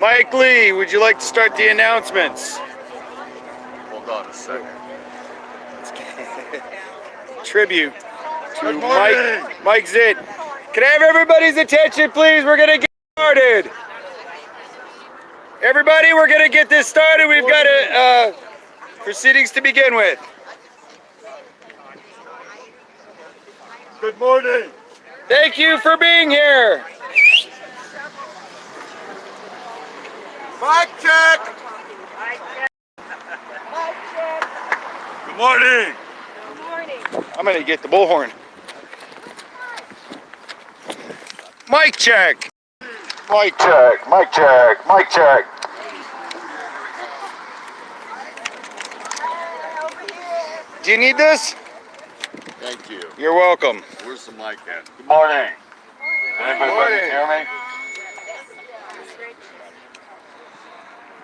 Mike Lee, would you like to start the announcements? Hold on a second. Tribute to Mike Zitt. Can I have everybody's attention, please? We're gonna get started. Everybody, we're gonna get this started. We've got proceedings to begin with. Good morning. Thank you for being here. Mic check. Good morning. Good morning. I'm gonna get the bullhorn. Mic check. Mic check. Mic check. Mic check. Do you need this? Thank you. You're welcome. Where's the mic at? Good morning. Can anybody hear me?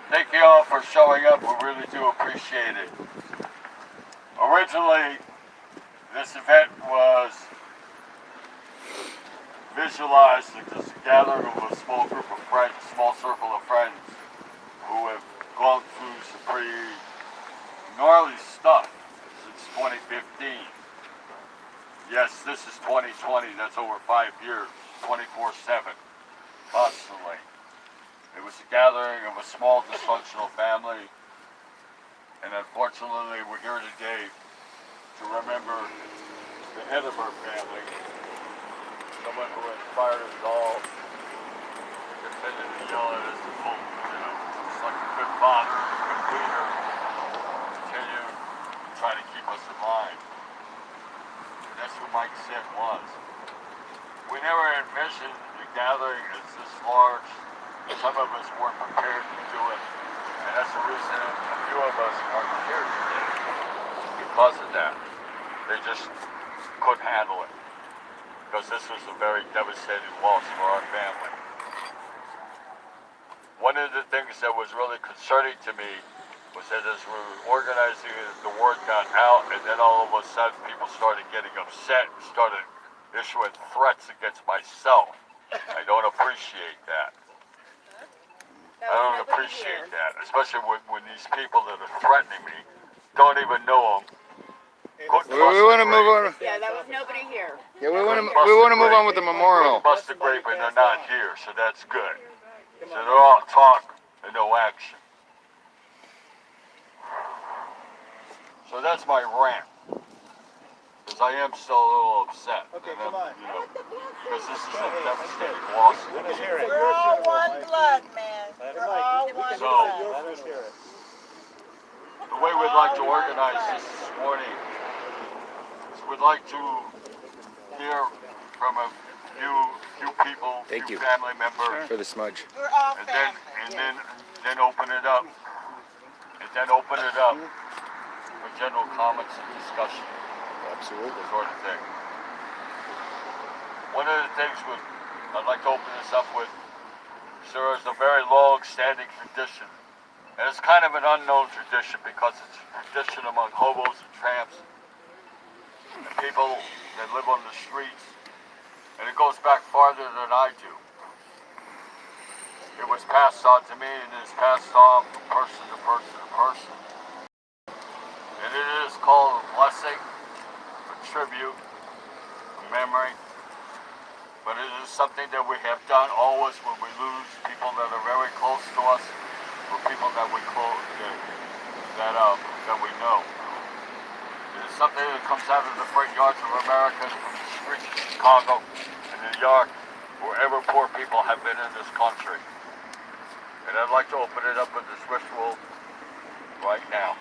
Thank you all for showing up. We really do appreciate it. Originally, this event was visualized as a gathering of a small group of friends, small circle of friends who have gone through some pretty gnarly stuff since 2015. Yes, this is 2020. That's over 5 years, 24/7, constantly. It was a gathering of a small dysfunctional family, and unfortunately we're here today to remember the head of our family, someone who inspired us all, continued to yell at us, just like a good father, a good leader, continue to try to keep us in line. And that's who Mike Zitt was. We never envisioned the gathering as this large. Some of us weren't prepared to do it, and that's the reason a few of us aren't here today. Because of that, they just couldn't handle it, because this was a very devastating loss for our family. One of the things that was really concerning to me was that as we were organizing it, the word got out, and then all of a sudden people started getting upset and started issuing threats against myself. I don't appreciate that. I don't appreciate that, especially when these people that are threatening me don't even know them. We want to move on. Yeah, that was nobody here. Yeah, we want to move on with the memorial. Bust the grape and they're not here, so that's good. So they're all talk and no action. So that's my rant. Because I am still a little upset. Okay, come on. Because this is a devastating loss. We're all one blood, man. We're all one blood. The way we'd like to organize this morning is we'd like to hear from a few people, Thank you. family members, For the smudge. We're all and family. then open it up. And then open it up for general comments and discussion. Absolutely. Sort of thing. One of the things I'd like to open this up with, there is a very long-standing tradition, and it's kind of an unknown tradition because it's a tradition among hobos and tramps and people that live on the streets, and it goes back farther than I do. It was passed on to me, and it's passed on from person to person to person, and it is called a blessing, a tribute, a memory. But it is something that we have done always when we lose people that are very close to us, or people that we know. It is something that comes out of the front yards of America, from the streets of Chicago and New York, wherever poor people have been in this country. And I'd like to open it up with this ritual right now.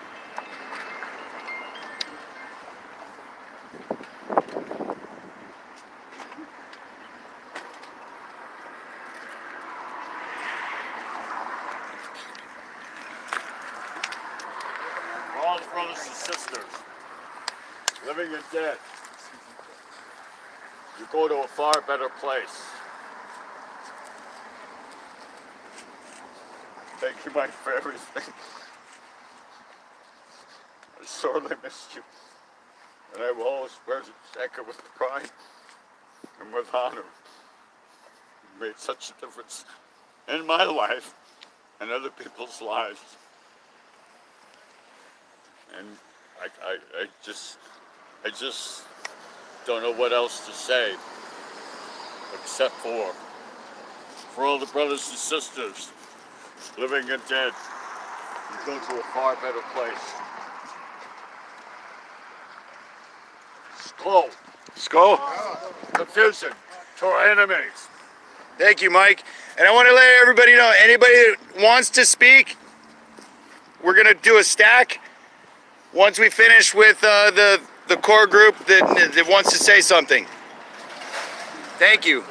All brothers and sisters, living and dead, you go to a far better place. Thank you, Mike, for everything. I sorely missed you, and I will always wear the jacket with pride and with honor. You made such a difference in my life and other people's lives. And I just don't know what else to say except for all the brothers and sisters, living and dead, you go to a far better place. Skull. Skull. Confusion to our enemies. Thank you, Mike. And I want to let everybody know, anybody that wants to speak, we're going to do a stack once we finish with the core group that wants to say something. Thank you.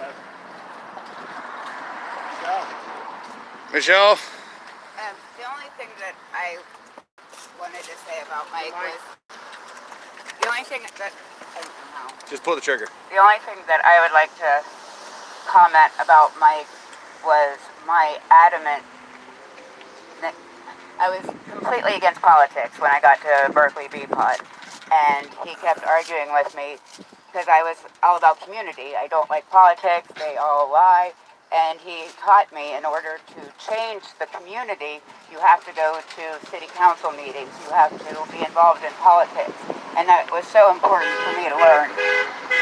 Michelle? The only thing that I wanted to say about Mike was, the only thing that, I don't know how. Just pull the trigger. The only thing that I would like to comment about Mike was my adamant, I was completely against politics when I got to Berkeley BPOD, and he kept arguing with me because I was all about community. I don't like politics, they all lie. And he taught me, in order to change the community, you have to go to city council meetings, you have to be involved in politics. And that was so important for me to learn.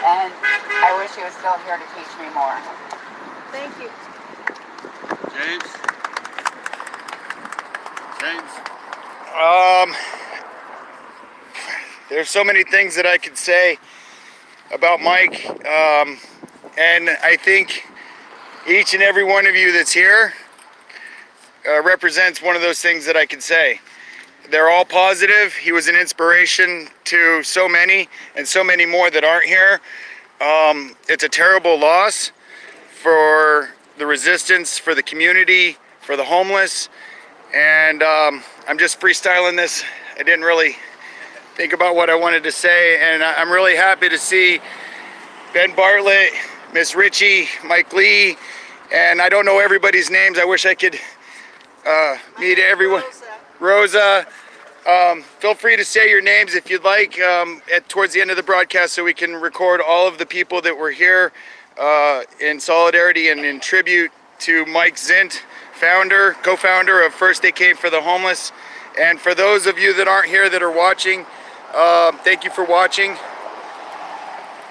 And I wish he was still here to teach me more. Thank you. James? There's so many things that I could say about Mike, and I think each and every one of you that's here represents one of those things that I can say. They're all positive. He was an inspiration to so many, and so many more that aren't here. It's a terrible loss for the resistance, for the community, for the homeless, and I'm just freestyling this. I didn't really think about what I wanted to say, and I'm really happy to see Ben Bartlett, Miss Ritchie, Mike Lee, and I don't know everybody's names. I wish I could meet everyone. Rosa. Feel free to say your names if you'd like towards the end of the broadcast, so we can record all of the people that were here in solidarity and in tribute to Mike Zint, co-founder of First They Came for the Homeless. And for those of you that aren't here that are watching, thank you for watching.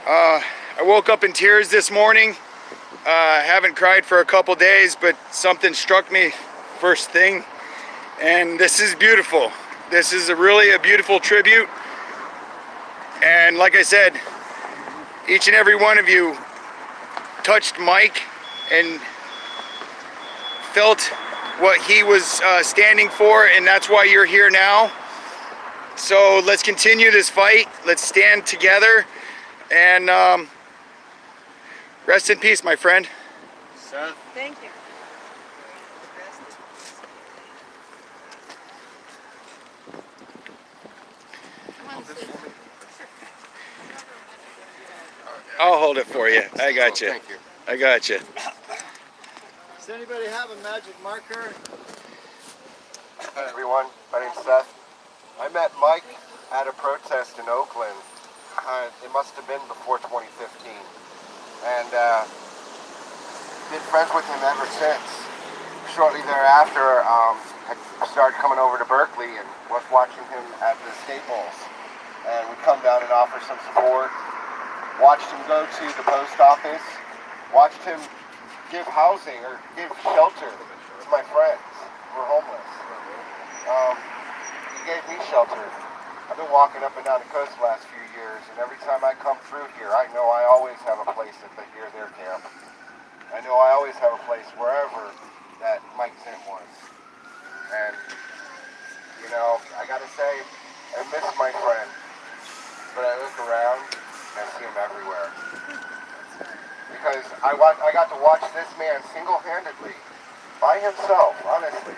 I woke up in tears this morning. Haven't cried for a couple days, but something struck me first thing, and this is beautiful. This is really a beautiful tribute, and like I said, each and every one of you touched Mike and felt what he was standing for, and that's why you're here now. So let's continue this fight. Let's stand together, and rest in peace, my friend. Seth? Thank you. I'll hold it for you. I got you. Thank you. I got you. Does anybody have a magic marker? Hi everyone, my name's Seth. I met Mike at a protest in Oakland. It must have been before 2015. And been friends with him ever since. Shortly thereafter, I started coming over to Berkeley and was watching him at the Staples. And we'd come down and offer some support. Watched him go to the post office. Watched him give housing or give shelter to my friends who were homeless. He gave me shelter. I've been walking up and down the coast the last few years, and every time I come through here, I know I always have a place at their camp. I know I always have a place wherever that Mike Zint was. And, you know, I gotta say, I miss my friend, but I look around and I see him everywhere. Because I got to watch this man single-handedly, by himself, honestly,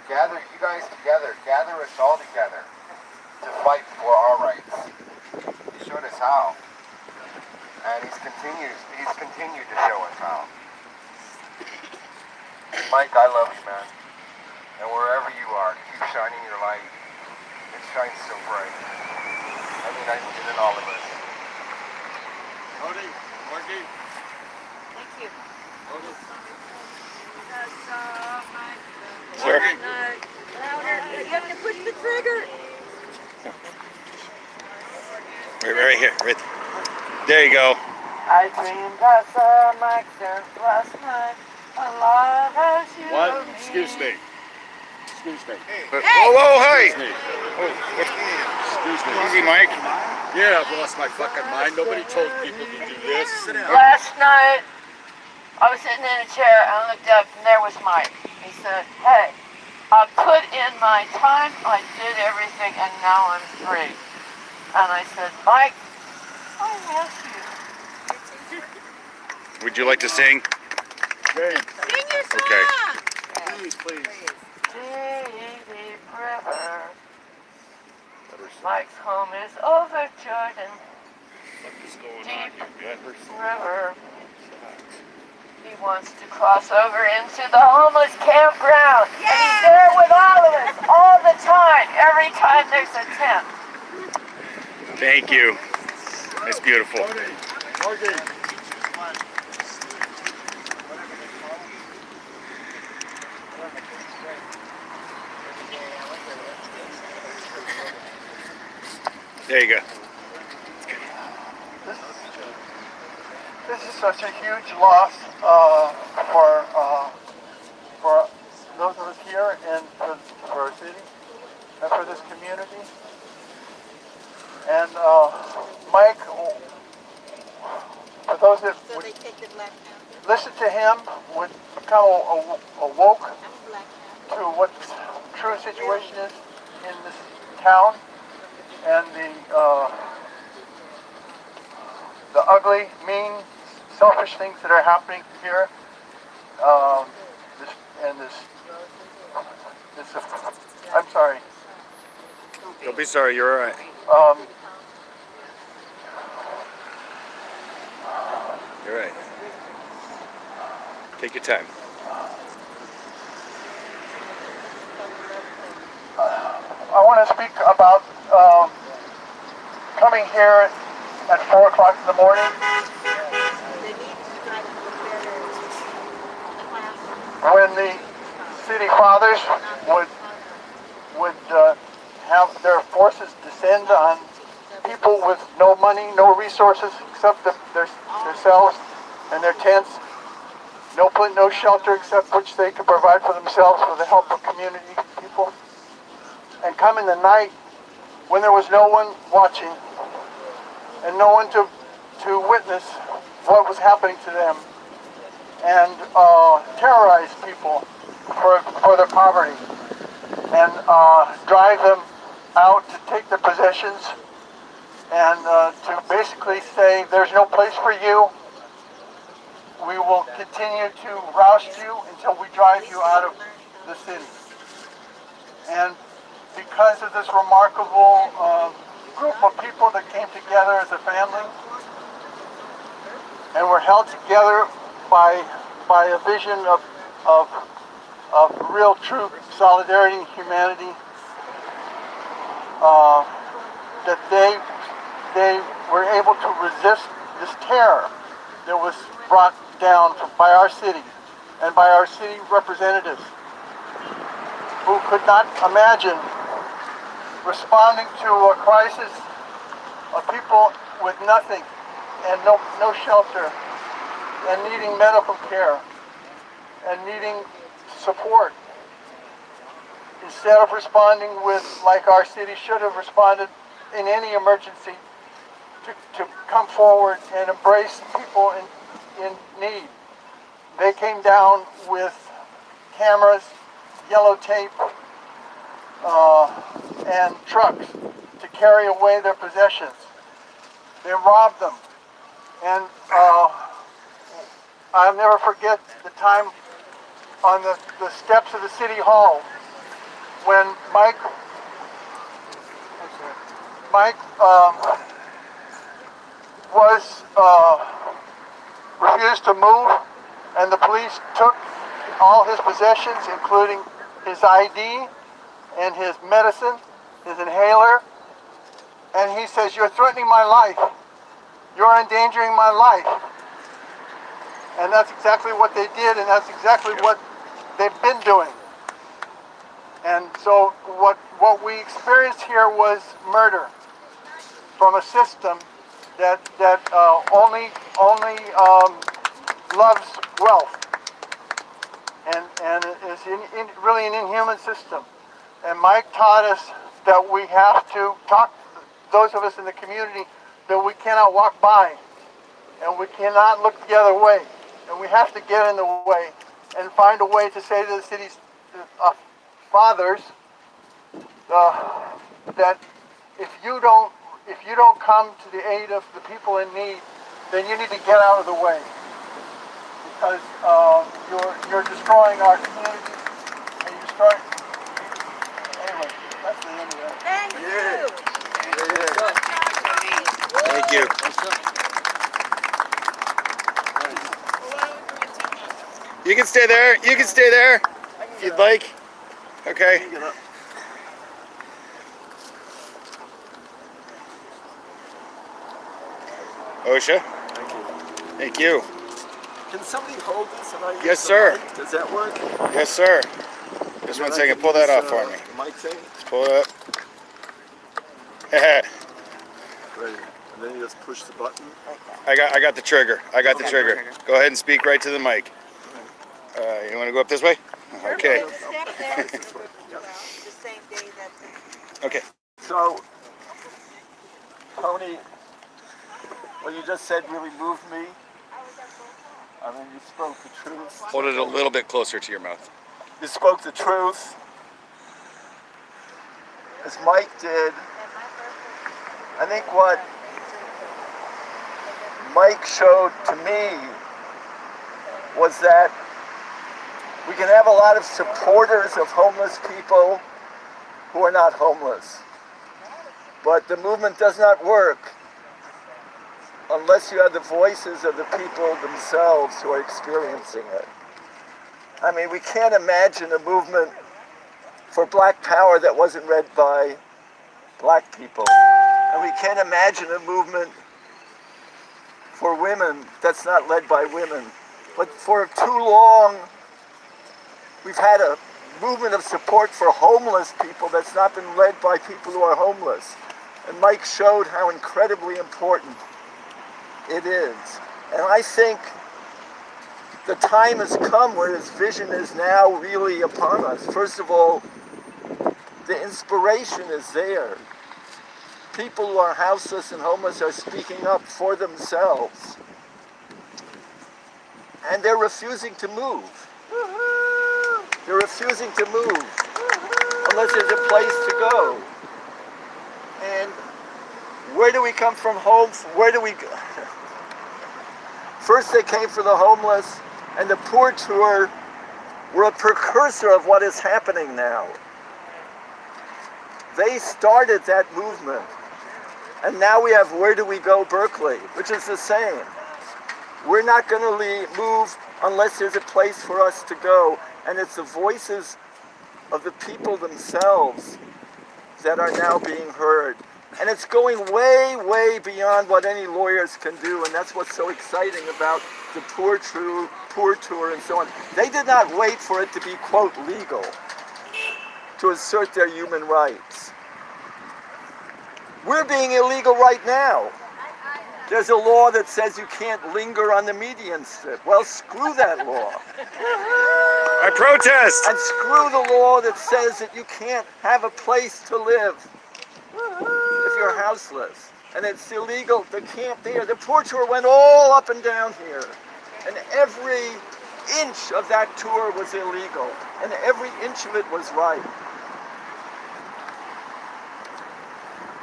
gather you guys together, gather us all together to fight for our rights. He showed us how. And he's continued to show us how. Mike, I love you, man. And wherever you are, keep shining your light. It shines so bright. I mean, I see it in all of us. Cody? Marky? Thank you. Cody? Right here. Right. There you go. I dreamed I saw Mike surf last night. Alive as you What? and Excuse me. Excuse me. Whoa, whoa, hey! Excuse me. Excuse me. Easy, Mike. Yeah, I've lost my fucking mind. Nobody told people to do this. Last night, I was sitting in a chair and I looked up and there was Mike. He said, hey, I put in my time, I did everything, and now I'm free. And I said, Mike, I miss you. Would you like to sing? James, Sing your song. Okay. please, please. Deep, deep river. Mike's home is over Jordan. What is going on here, man? River. He wants to cross over into the homeless campground. And he's there with all of us, all the time, every time there's a tent. Thank you. It's beautiful. Margie. There you go. This is such a huge loss for those of us here and for our city and for this community. And Mike, for those that would listen to him, would become awoke to what the true situation is in this town and the ugly, mean, selfish things that are happening here. I'm sorry. Don't be sorry. You're all right. You're right. Take your time. I want to speak about coming here at 4 o'clock in the morning when the city fathers would have their forces descend on people with no money, no resources except themselves and their tents, no shelter except which they could provide for themselves with the help of community people, and come in the night when there was no one watching and no one to witness what was happening to them, and terrorize people for their poverty, and drive them out to take their possessions, and to basically say, there's no place for you. We will continue to roust you until we drive you out of the city. And because of this remarkable group of people that came together as a family and were held together by a vision of real, true solidarity and humanity, that they were able to resist this terror that was brought down by our city and by our city representatives, who could not imagine responding to a crisis of people with nothing and no shelter and needing medical care and needing support. Instead of responding with, like our city should have responded in any emergency, to come forward and embrace people in need. They came down with cameras, yellow tape, and trucks to carry away their possessions. They robbed them. And I'll never forget the time on the steps of the city hall when Mike was refused to move, and the police took all his possessions, including his ID and his medicine, his inhaler, and he says, "You're threatening my life. You're endangering my life." And that's exactly what they did, and that's exactly what they've been doing. And so what we experienced here was murder from a system that only loves wealth and is really an inhuman system. And Mike taught us that we have to talk, those of us in the community, that we cannot walk by and we cannot look the other way. And we have to get in the way and find a way to say to the city's fathers that if you don't come to the aid of the people in need, then you need to get out of the way, because you're destroying our community and you're destroying. Anyway, that's the end of that. Thank you. Thank you. You can stay there. You can stay there if you'd like. Okay. OSHA. Thank you. Can somebody hold this and I use Yes, the sir. mic? Does that work? Yes, sir. Just one second. Pull that off for me. Mic thing? Just pull it up. Right. And then you just push the button. I got the trigger. I got the trigger. Go ahead and speak right to the mic. You want to go up this way? Okay. Step there. The same day that. Okay. So, Tony, what you just said really moved me. I mean, you spoke the truth. Hold it a little bit closer to your mouth. You spoke the truth, as Mike did. I think what Mike showed to me was that we can have a lot of supporters of homeless people who are not homeless. But the movement does not work unless you have the voices of the people themselves who are experiencing it. I mean, we can't imagine a movement for Black Power that wasn't led by Black people. And we can't imagine a movement for women that's not led by women. But for too long, we've had a movement of support for homeless people that's not been led by people who are homeless. And Mike showed how incredibly important it is. And I think the time has come where his vision is now really upon us. First of all, the inspiration is there. People who are houseless and homeless are speaking up for themselves. And they're refusing to move. They're refusing to move unless there's a place to go. And where do we come from home? Where do we go? First they came for the homeless, and the Poor Tour were a precursor of what is happening now. They started that movement. And now we have Where Do We Go Berkeley, which is the same. We're not going to move unless there's a place for us to go. And it's the voices of the people themselves that are now being heard. And it's going way, way beyond what any lawyers can do. And that's what's so exciting about the Poor Tour and so on. They did not wait for it to be, quote, legal to assert their human rights. We're being illegal right now. There's a law that says you can't linger on the median strip. Well, screw that law. I protest! And screw the law that says that you can't have a place to live if you're houseless. And it's illegal, the camp there. The Poor Tour went all up and down here. And every inch of that tour was illegal. And every inch of it was right.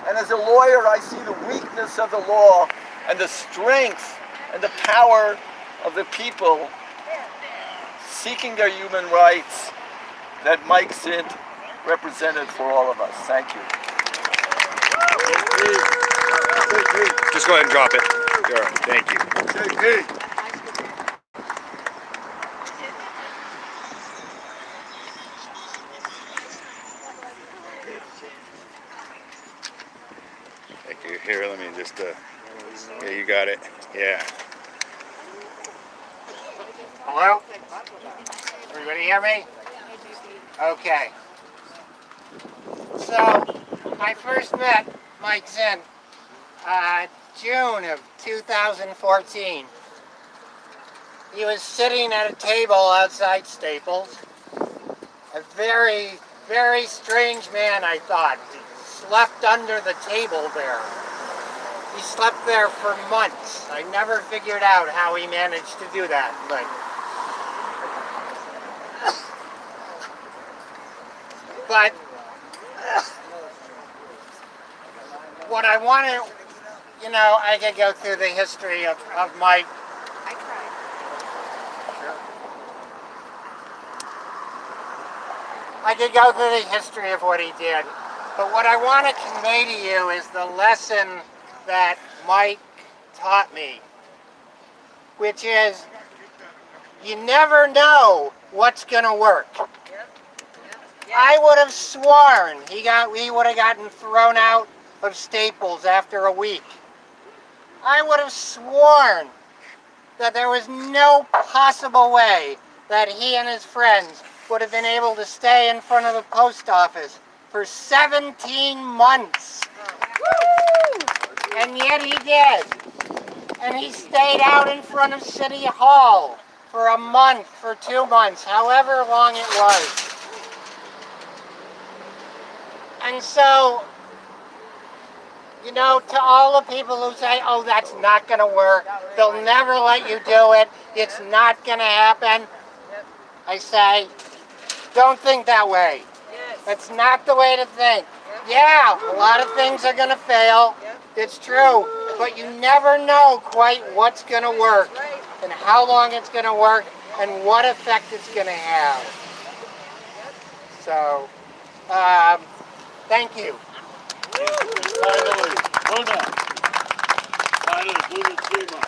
And as a lawyer, I see the weakness of the law and the strength and the power of the people seeking their human rights that Mike Zint represented for all of us. Thank you. Just go ahead and drop it. Thank you. Thank you. Here, let me just, yeah, you got it. Yeah. Hello? Everybody hear me? Okay. So, I first met Mike Zinn June of 2014. He was sitting at a table outside Staples. A very, very strange man, I thought. He slept under the table there. He slept there for months. I never figured out how he managed to do that, but what I want to, I could go through the history of Mike. I could go through the history of what he did, but what I want to convey to you is the lesson that Mike taught me, which is you never know what's going to work. I would have sworn he would have gotten thrown out of Staples after a week. I would have sworn that there was no possible way that he and his friends would have been able to stay in front of the post office for 17 months. And yet he did. And he stayed out in front of City Hall for a month, for 2 months, however long it was. And so, to all the people who say, oh, that's not going to work, they'll never let you do it, it's not going to happen, I say, don't think that way. That's not the way to think. Yeah, a lot of things are going to fail, it's true, but you never know quite what's going to work and how long it's going to work and what effect it's going to have. So, thank you. Finally, Luna. Finally, Luna Trima.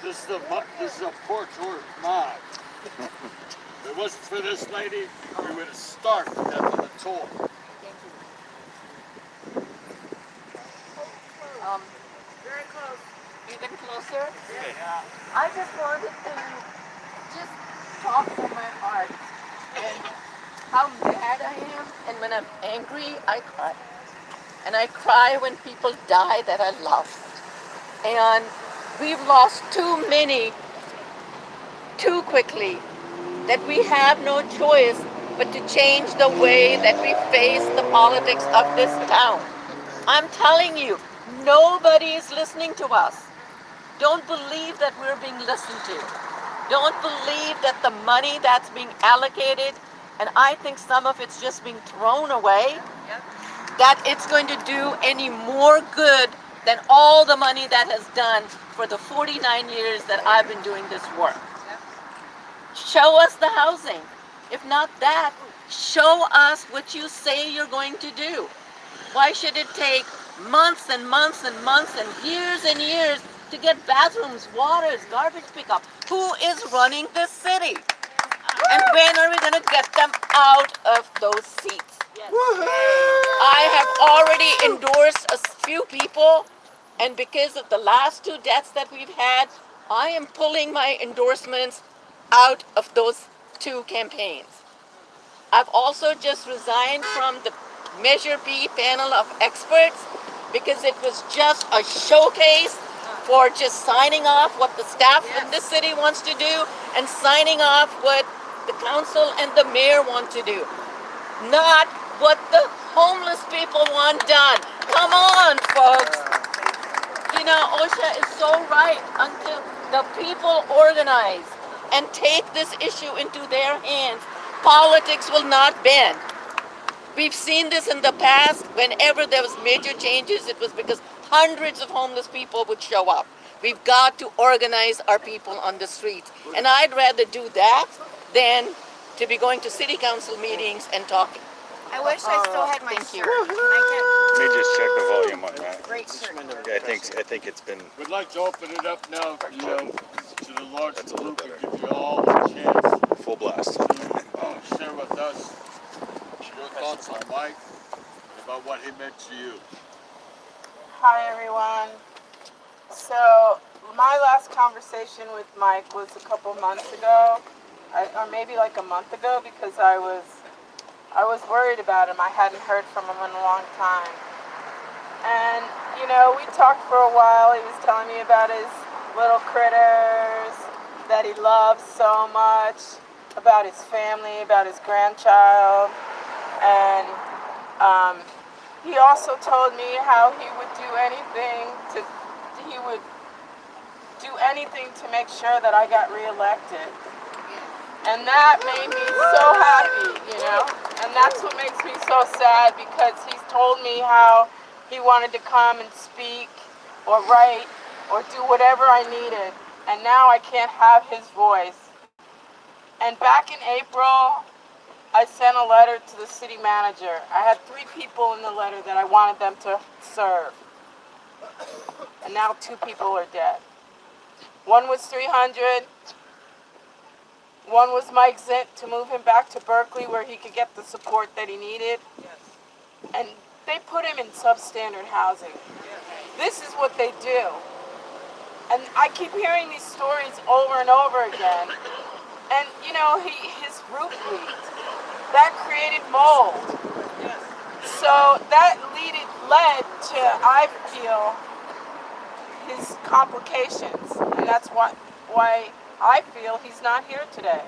This is a portrait mod. If it wasn't for this lady, we would have starved to death on the tour. Very close. Even closer? Yeah. I just wanted to just talk from my heart and how mad I am, and when I'm angry, I cry. And I cry when people die that I love. And we've lost too many too quickly that we have no choice but to change the way that we face the politics of this town. I'm telling you, nobody is listening to us. Don't believe that we're being listened to. Don't believe that the money that's being allocated, and I think some of it's just being thrown away, that it's going to do any more good than all the money that has done for the 49 years that I've been doing this work. Show us the housing. If not that, show us what you say you're going to do. Why should it take months and months and months and years to get bathrooms, waters, garbage pickup? Who is running this city? And when are we going to get them out of those seats? I have already endorsed a few people, and because of the last 2 deaths that we've had, I am pulling my endorsements out of those 2 campaigns. I've also just resigned from the Measure B panel of experts because it was just a showcase for just signing off what the staff in this city wants to do and signing off what the council and the mayor want to do. Not what the homeless people want done. Come on, folks. OSHA is so right. Until the people organize and take this issue into their hands, politics will not bend. We've seen this in the past. Whenever there was major changes, it was because hundreds of homeless people would show up. We've got to organize our people on the streets. And I'd rather do that than to be going to city council meetings and talking. I wish I still had my Thank you. shirt. Can I Let me just check the volume on that. get great shirt? Yeah, I think it's been. We'd like to open it up now, to the large group and give you all a chance Full blast. to share with us your thoughts on Mike and about what he meant to you. Hi everyone. So my last conversation with Mike was a couple months ago, or maybe like a month ago, because I was worried about him. I hadn't heard from him in a long time. And, you know, we talked for a while. He was telling me about his little critters that he loves so much, about his family, about his grandchild. And he also told me how he would do anything to make sure that I got reelected. And that made me so happy, you know? And that's what makes me so sad, because he's told me how he wanted to come and speak or write or do whatever I needed. And now I can't have his voice. And back in April, I sent a letter to the city manager. I had 3 people in the letter that I wanted them to serve. And now 2 people are dead. One was 300. One was Mike Zint, to move him back to Berkeley where he could get the support that he needed. And they put him in substandard housing. This is what they do. And I keep hearing these stories over and over again. And, you know, his roof leaked. That created mold. So that led to, I feel, his complications. And that's why I feel he's not here today.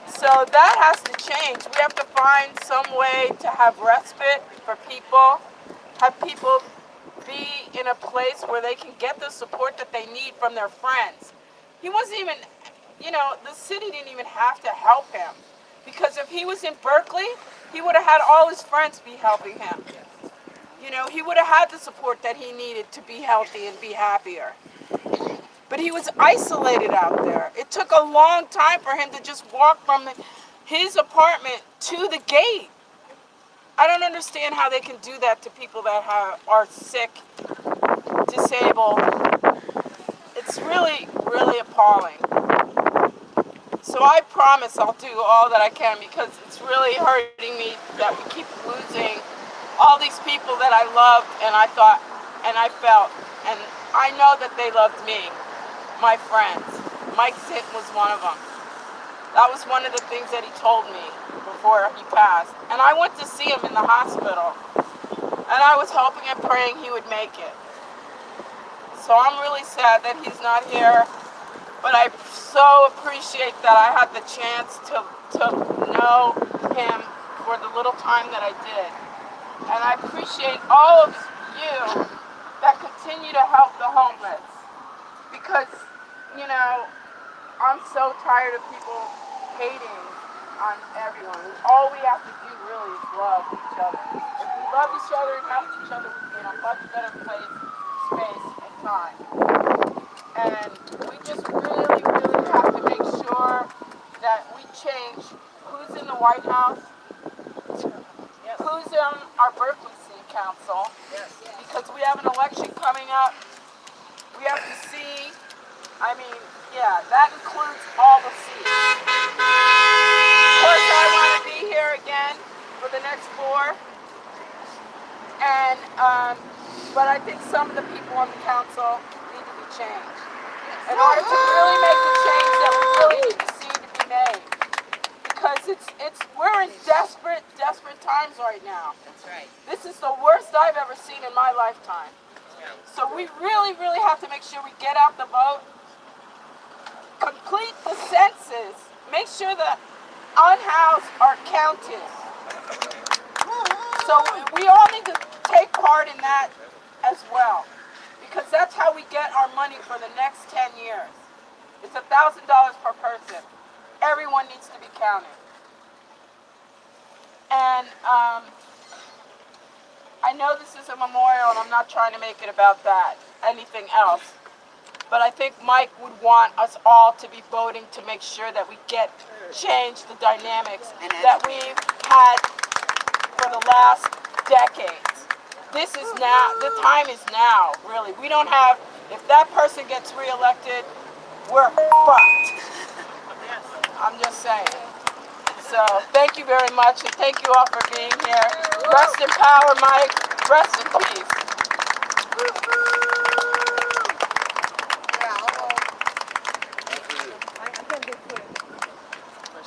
So that has to change. We have to find some way to have respite for people, have people be in a place where they can get the support that they need from their friends. He wasn't even, you know, the city didn't even have to help him. Because if he was in Berkeley, he would have had all his friends be helping him. You know, he would have had the support that he needed to be healthy and be happier. But he was isolated out there. It took a long time for him to just walk from his apartment to the gate. I don't understand how they can do that to people that are sick, disabled. It's really, really appalling. So I promise I'll do all that I can, because it's really hurting me that we keep losing all these people that I loved and I thought and I felt. And I know that they loved me. My friends. Mike Zint was one of them. That was one of the things that he told me before he passed. And I went to see him in the hospital. And I was hoping and praying he would make it. So I'm really sad that he's not here. But I so appreciate that I had the chance to know him for the little time that I did. And I appreciate all of you that continue to help the homeless. Because, you know, I'm so tired of people hating on everyone. All we have to do really is love each other. If we love each other and help each other, we'll be in a much better place, space, and time. And we just really, really have to make sure that we change who's in the White House, who's in our Berkeley City Council, because we have an election coming up. We have to see, I mean, yeah, that includes all the seats. Of course, I want to be here again for the next 4. And, but I think some of the people on the council need to be changed. In order to really make the change that we really need to see to be made. Because we're in desperate times right now. That's right. This is the worst I've ever seen in my lifetime. So we really, really have to make sure we get out the vote, complete the census, make sure the unhoused are counted. So we all need to take part in that as well, because that's how we get our money for the next 10 years. It's $1,000 per person. Everyone needs to be counted. And I know this is a memorial, and I'm not trying to make it about that, anything else. But I think Mike would want us all to be voting to make sure that we change the dynamics that we've had for the last decades. This is now, the time is now, really. We don't have, if that person gets reelected, we're fucked. I'm just saying. So thank you very much, and thank you all for being here. Rest in power, Mike. Rest in peace.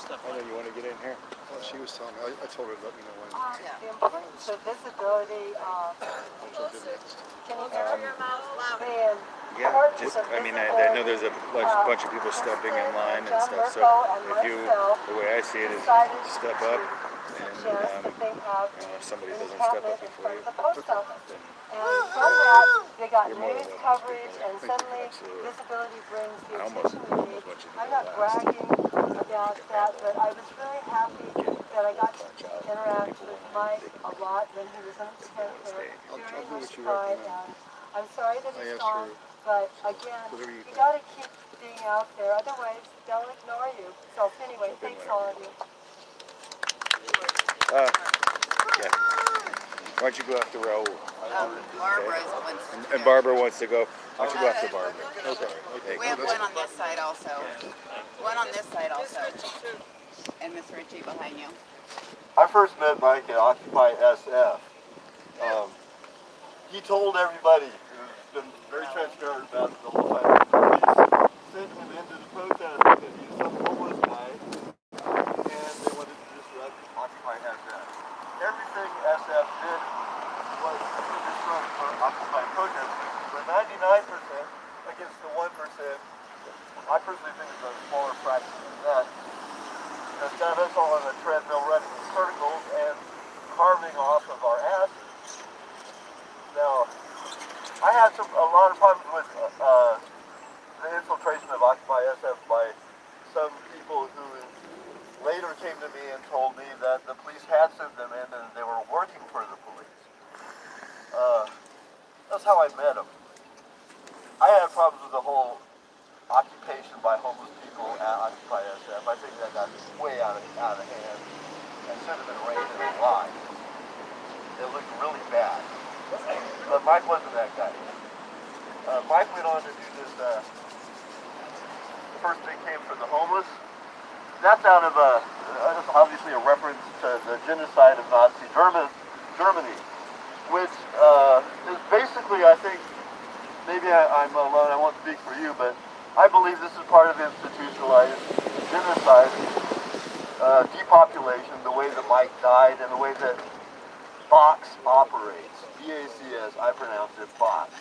I know you want to get in here. Well, she was telling me. I told her to let me know when. The importance of visibility, can you hear me? Yeah, just, I mean, I know there's a bunch of people stepping in line and stuff, so if you, the way I see it is step up, and if somebody doesn't step up before you, then And from that, they got you're more than news welcome to coverage, speak. and suddenly visibility brings the I almost attention knew we as need. much as I'm you not last. bragging about that, but I was really happy that I got to interact with Mike a lot when he was in the tent there during this time. And I'm sorry that he's gone, but again, you got to keep being out there, otherwise they'll ignore you. So anyway, thanks all of you. Yeah. Why don't you go after Raul? Barbara's Okay. And Barbara wants to go. Why don't you go after Barbara? Okay. We have one on this side also. One on this side also. And Miss Ritchie behind you. I first met Mike at Occupy SF. He told everybody, he's been very transparent about it the whole time. Police sent him into the protest because he was some homeless guy, and they wanted to disrupt Occupy SF. Everything SF did was to disrupt Occupy protesters, but 99% against the 1%. I personally think it's a smaller fraction than that. That's got us all on a treadmill running in circles and carving off of our asses. Now, I had a lot of problems with the infiltration of Occupy SF by some people who later came to me and told me that the police had sent them in and they were working for the police. That's how I met them. I had problems with the whole occupation by homeless people at Occupy SF. I think that got way out of hand and should have been raised in a lie. It looked really bad. But Mike wasn't that guy. Mike went on to do this first big camp for the homeless. That's out of that's obviously a reference to the genocide of Nazi Germany, which is basically, I think, maybe I'm alone, I won't speak for you, but I believe this is part of institutionalized genocide, depopulation, the way that Mike died and the way that Box operates. B-A-C-S, I pronounce it Box.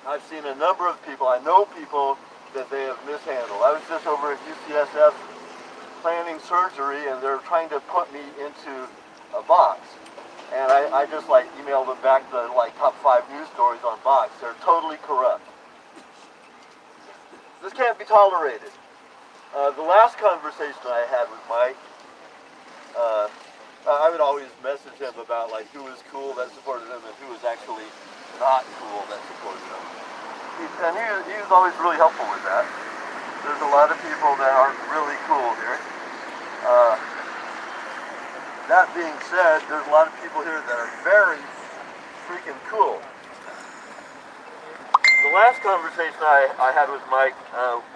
I've seen a number of people, I know people that they have mishandled. I was just over at UCSF planning surgery and they're trying to put me into a box. And I just emailed them back the top 5 news stories on Box. They're totally corrupt. This can't be tolerated. The last conversation I had with Mike, I would always message him about who was cool that supported him and who was actually not cool that supported him. He was always really helpful with that. There's a lot of people that aren't really cool here. That being said, there's a lot of people here that are very freaking cool. The last conversation I had with Mike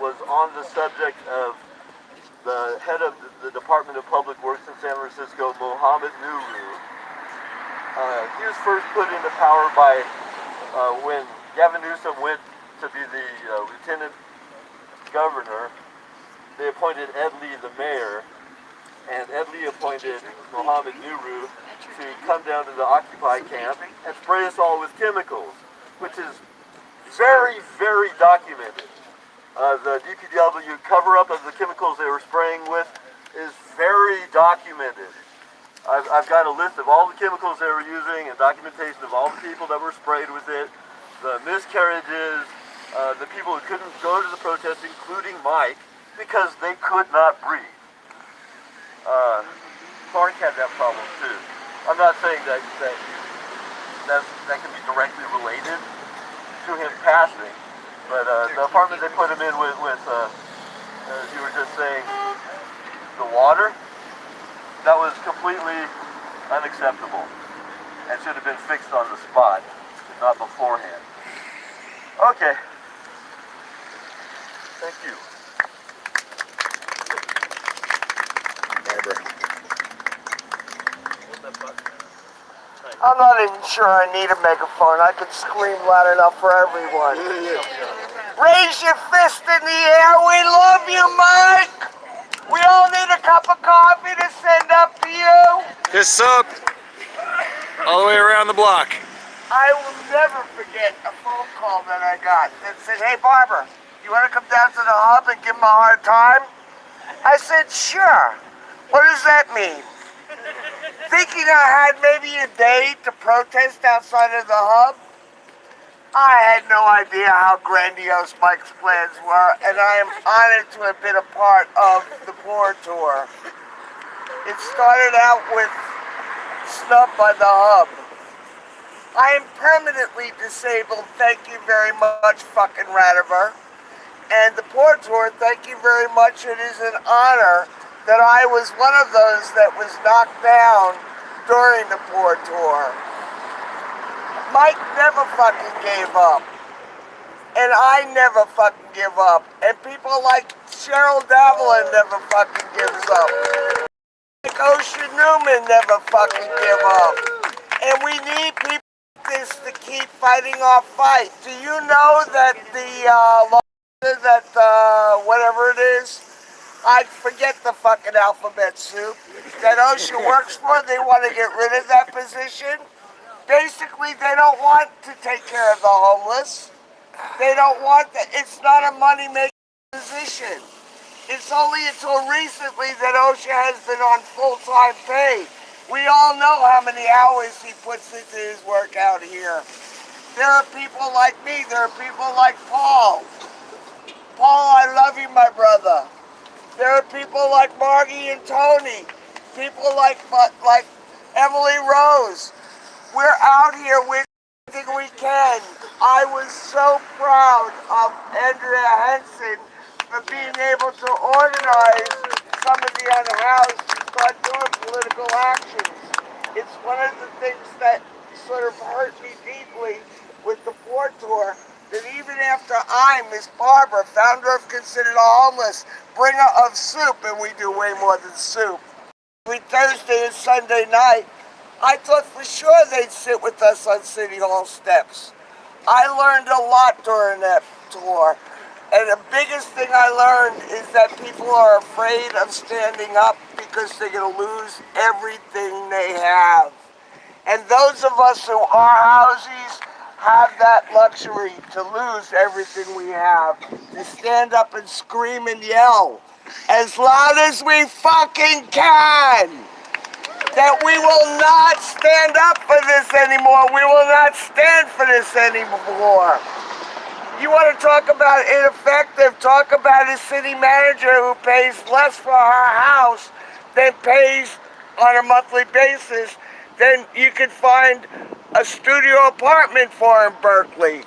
was on the subject of the head of the Department of Public Works in San Francisco, Mohammed Nuru. He was first put into power by when Gavin Newsom went to be the lieutenant governor. They appointed Ed Lee the mayor, and Ed Lee appointed Mohammed Nuru to come down to the Occupy camp and spray us all with chemicals, which is very, very documented. The DPW cover-up of the chemicals they were spraying with is very documented. I've got a list of all the chemicals they were using and documentation of all the people that were sprayed with it, the miscarriages, the people who couldn't go to the protest, including Mike, because they could not breathe. Clark had that problem too. I'm not saying that can be directly related to him passing, but the apartment they put him in with as you were just saying, the water, that was completely unacceptable and should have been fixed on the spot, not beforehand. Okay. Thank you. Barbara. I'm not even sure I need a megaphone. I could scream loud enough for everyone. Raise your fist in the air. We love you, Mike. We all need a cup of a sup all the way around the block. I will never forget a phone call that I got that said, "Hey Barber, you want to come down to the hub and give him a hard time?" I said, "Sure." What does that mean? Thinking I had maybe a day to protest outside of the hub, I had no idea how grandiose Mike's plans were, and I am honored to have been a part of the Poor Tour. It started out with snub by the hub. I am permanently disabled, thank you very much, fucking Radiver. And the Poor Tour, thank you very much. It is an honor that I was one of those that was knocked down during the Poor Tour. Mike never fucking gave up. And I never fucking give up. And people like Cheryl Davlin never fucking gives up. Like Ocean Newman never fucking give up. And we need people like this to keep fighting our fight. Do you know that whatever it is, I forget the fucking alphabet soup, that OSHA works for, they want to get rid of that position? Basically, they don't want to take care of the homeless. They don't want that. It's not a money-making position. It's only until recently that OSHA has been on full-time pay. We all know how many hours he puts into his work out here. There are people like me. There are people like Paul. Paul, I love you, my brother. There are people like Margie and Tony. People like Emily Rose. We're out here with everything we can. I was so proud of Andrea Henson for being able to organize some of the unhoused to start doing political actions. It's one of the things that sort of hurt me deeply with the Poor Tour, that even after I, Miss Barber, founder of Considered Homeless, bringer of soup, and we do way more than soup, every Thursday and Sunday night, I thought for sure they'd sit with us on City Hall steps. I learned a lot during that tour. And the biggest thing I learned is that people are afraid of standing up because they're going to lose everything they have. And those of us who are housies have that luxury to lose everything we have, to stand up and scream and yell as loud as we fucking can that we will not stand up for this anymore. We will not stand for this anymore. You want to talk about ineffective? Talk about a city manager who pays less for her house than pays on a monthly basis than you could find a studio apartment for in Berkeley.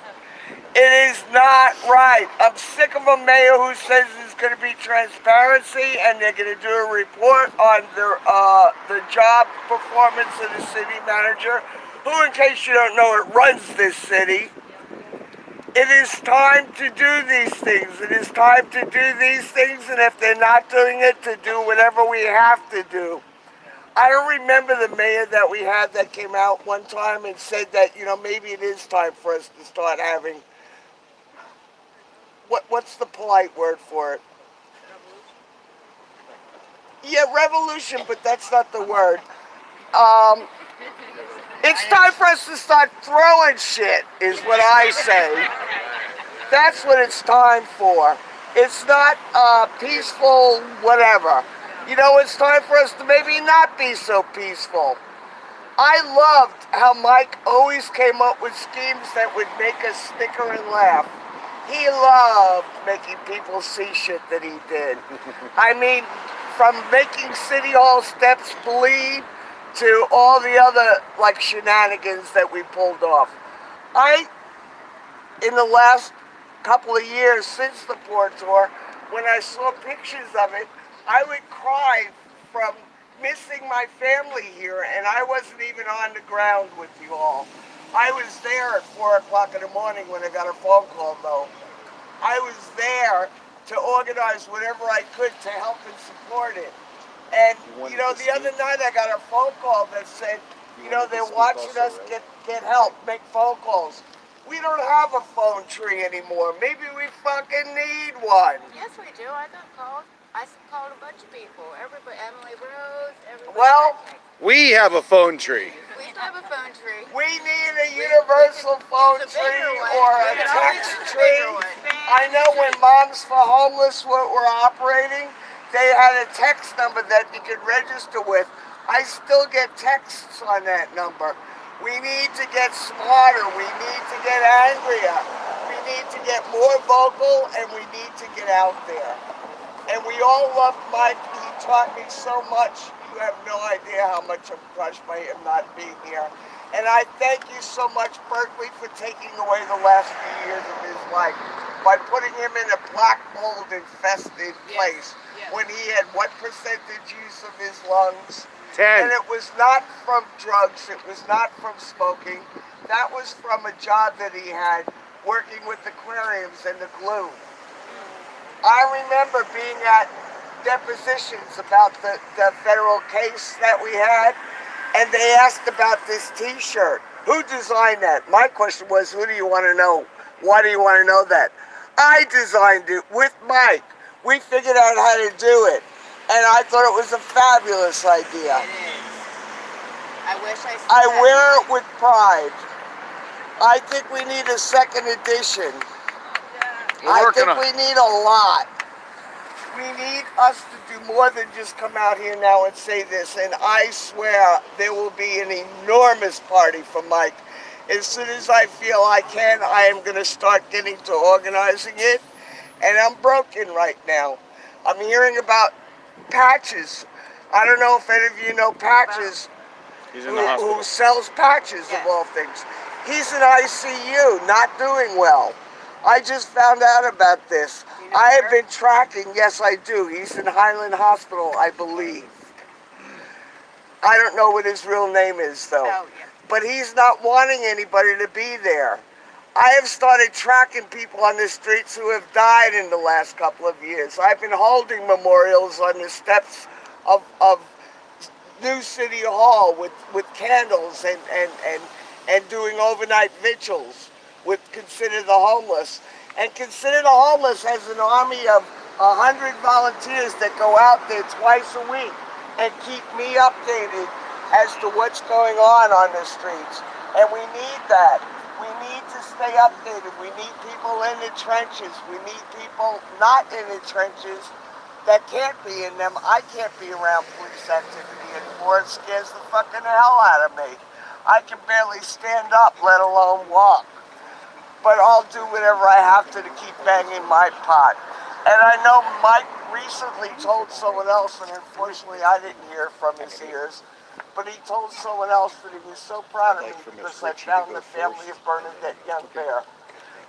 It is not right. I'm sick of a mayor who says there's going to be transparency and they're going to do a report on the job performance of the city manager, who, in case you don't know, it runs this city. It is time to do these things. It is time to do these things, and if they're not doing it, to do whatever we have to do. I don't remember the mayor that we had that came out one time and said that, you know, maybe it is time for us to start having, what's the polite word for it? Yeah, revolution, but that's not the word. It's time for us to start throwing shit, is what I say. That's what it's time for. It's not peaceful whatever. You know, it's time for us to maybe not be so peaceful. I loved how Mike always came up with schemes that would make us snicker and laugh. He loved making people see shit that he did. I mean, from making City Hall steps bleed to all the other, like, shenanigans that we pulled off. In the last couple of years since the Poor Tour, when I saw pictures of it, I would cry from missing my family here, and I wasn't even on the ground with you all. I was there at 4 o'clock in the morning when I got a phone call, though. I was there to organize whatever I could to help and support it. And, you know, the other night I got a phone call that said, you know, they're watching us get help, make phone calls. We don't have a phone tree anymore. Maybe we fucking need one. Yes, we do. I called a bunch of people. Everybody, Emily Rose, everybody. Well, We have a phone tree. We do have a phone tree. we need a universal phone use a bigger tree one. or We a can always text use a tree. bigger one. I know when Moms for Homeless were operating, they had a text number that you could register with. I still get texts on that number. We need to get smarter. We need to get angrier. We need to get more vocal, and we need to get out there. And we all love Mike. He taught me so much. You have no idea how much I'm crushed by him not being here. And I thank you so much, Berkeley, for taking away the last few years of his life by putting him in a black mold infested place when he had what percentage use of his lungs? 10. And it was not from drugs. It was not from smoking. That was from a job that he had working with aquariums and the glue. I remember being at depositions about the federal case that we had, and they asked about this t-shirt. Who designed that? My question was, who do you want to know? Why do you want to know that? I designed it with Mike. We figured out how to do it, and I thought it was a fabulous idea. It is. I wish I still I had wear it. it with pride. I think we need a second edition. I working think on we need a lot. We need us to do more than just come out here now and say this. And I swear there will be an enormous party for Mike. As soon as I feel I can, I am going to start getting to organizing it. And I'm broken right now. I'm hearing about Patches. I don't know if any of you know Patches, He's in the hospital. who sells patches of all things. He's in ICU, not doing well. I just found out about this. I have been tracking, yes I do. He's in Highland Hospital, I believe. I don't know what his real name is though. Oh, yeah. But he's not wanting anybody to be there. I have started tracking people on the streets who have died in the last couple of years. I've been holding memorials on the steps of New City Hall with candles and doing overnight vigils with Consider the Homeless. And Consider the Homeless has an army of 100 volunteers that go out there twice a week and keep me updated as to what's going on the streets. And we need that. We need to stay updated. We need people in the trenches. We need people not in the trenches that can't be in them. I can't be around police activity anymore. It scares the fucking hell out of me. I can barely stand up, let alone walk. But I'll do whatever I have to keep banging my pot. And I know Mike recently told someone else, and unfortunately I didn't hear from his ears, but he told someone else that he was so proud of me because I found the family of Bernadette Young Bear,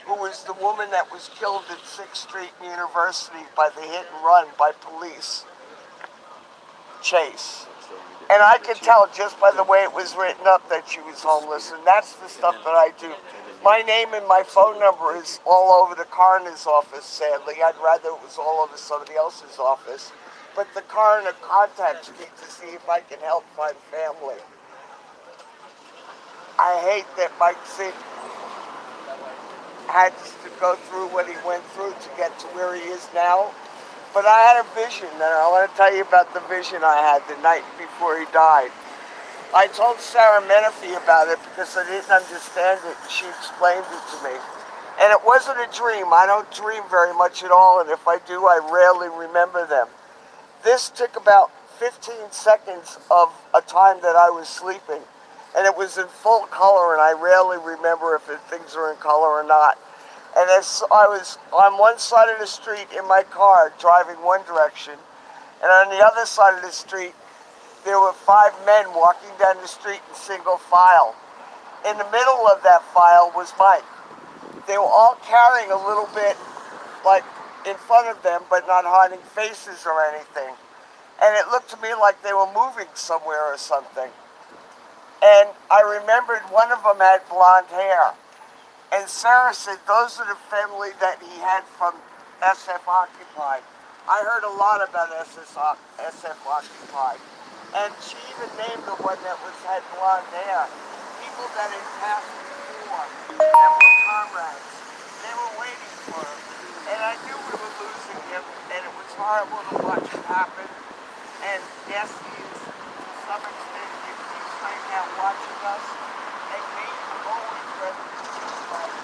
who was the woman that was killed at 6th Street University by the hit and run by police chase. And I could tell just by the way it was written up that she was homeless, and that's the stuff that I do. My name and my phone number is all over the coroner's office, sadly. I'd rather it was all over somebody else's office. But the coroner contacts me to see if I can help find family. I hate that Mike Zink had to go through what he went through to get to where he is now. But I had a vision, and I want to tell you about the vision I had the night before he died. I told Sarah Menifee about it because I didn't understand it. She explained it to me. And it wasn't a dream. I don't dream very much at all, and if I do, I rarely remember them. This took about 15 seconds of a time that I was sleeping, and it was in full color, and I rarely remember if things are in color or not. And as I was on one side of the street in my car, driving one direction, and on the other side of the street, there were 5 men walking down the street in single file. In the middle of that file was Mike. They were all carrying a little bit, like, in front of them, but not hiding faces or anything. And it looked to me like they were moving somewhere or something. And I remembered one of them had blonde hair. And Sarah said those are the family that he had from SF Occupy. I heard a lot about SF Occupy. And she even named the one that had blonde hair. People that had passed before that were comrades. They were waiting for him. And I knew we were losing him, and it was horrible to watch it happen. And yes, he's, to some extent, he's right now watching us and maybe always ready to fight.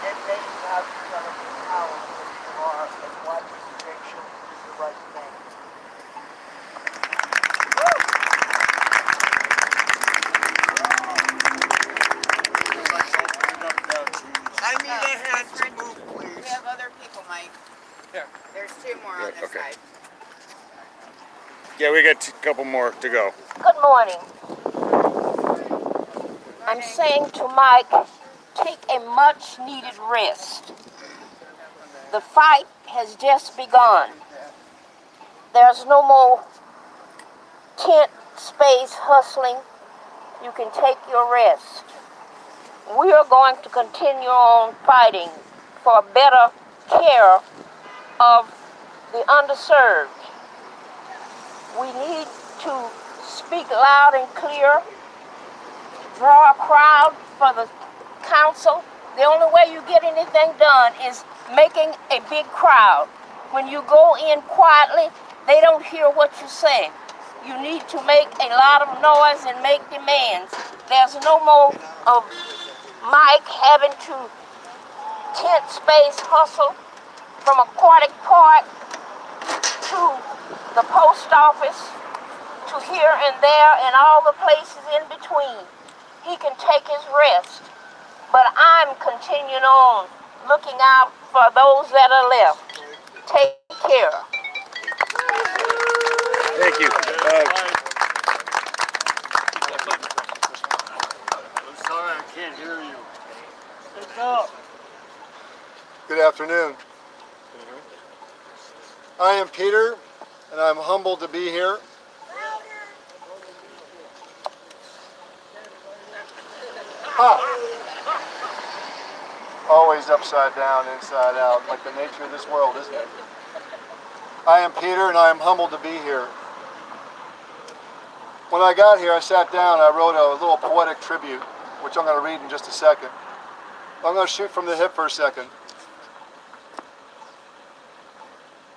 And maybe now he's got to be power where you are and watch us make sure we do the right thing. I need a hand to move, please. We have other people, Mike. Yeah. There's two more on this Okay. side. Yeah, we got a couple more to go. Good morning. I'm saying to Mike, take a much needed rest. The fight has just begun. There's no more tent space hustling. You can take your rest. We are going to continue on fighting for better care of the underserved. We need to speak loud and clear, draw a crowd for the council. The only way you get anything done is making a big crowd. When you go in quietly, they don't hear what you say. You need to make a lot of noise and make demands. There's no more of Mike having to tent space hustle from Aquatic Park to the post office to here and there and all the places in between. He can take his rest. But I'm continuing on looking out for those that are left. Take care. Thank you. I'm sorry, I can't hear you. Speak up. Good afternoon. I am Peter, and I'm humbled to be here. Always upside down, inside out, like the nature of this world, isn't it? I am Peter, and I am humbled to be here. When I got here, I sat down, I wrote a little poetic tribute, which I'm going to read in just a second. I'm going to shoot from the hip for a second.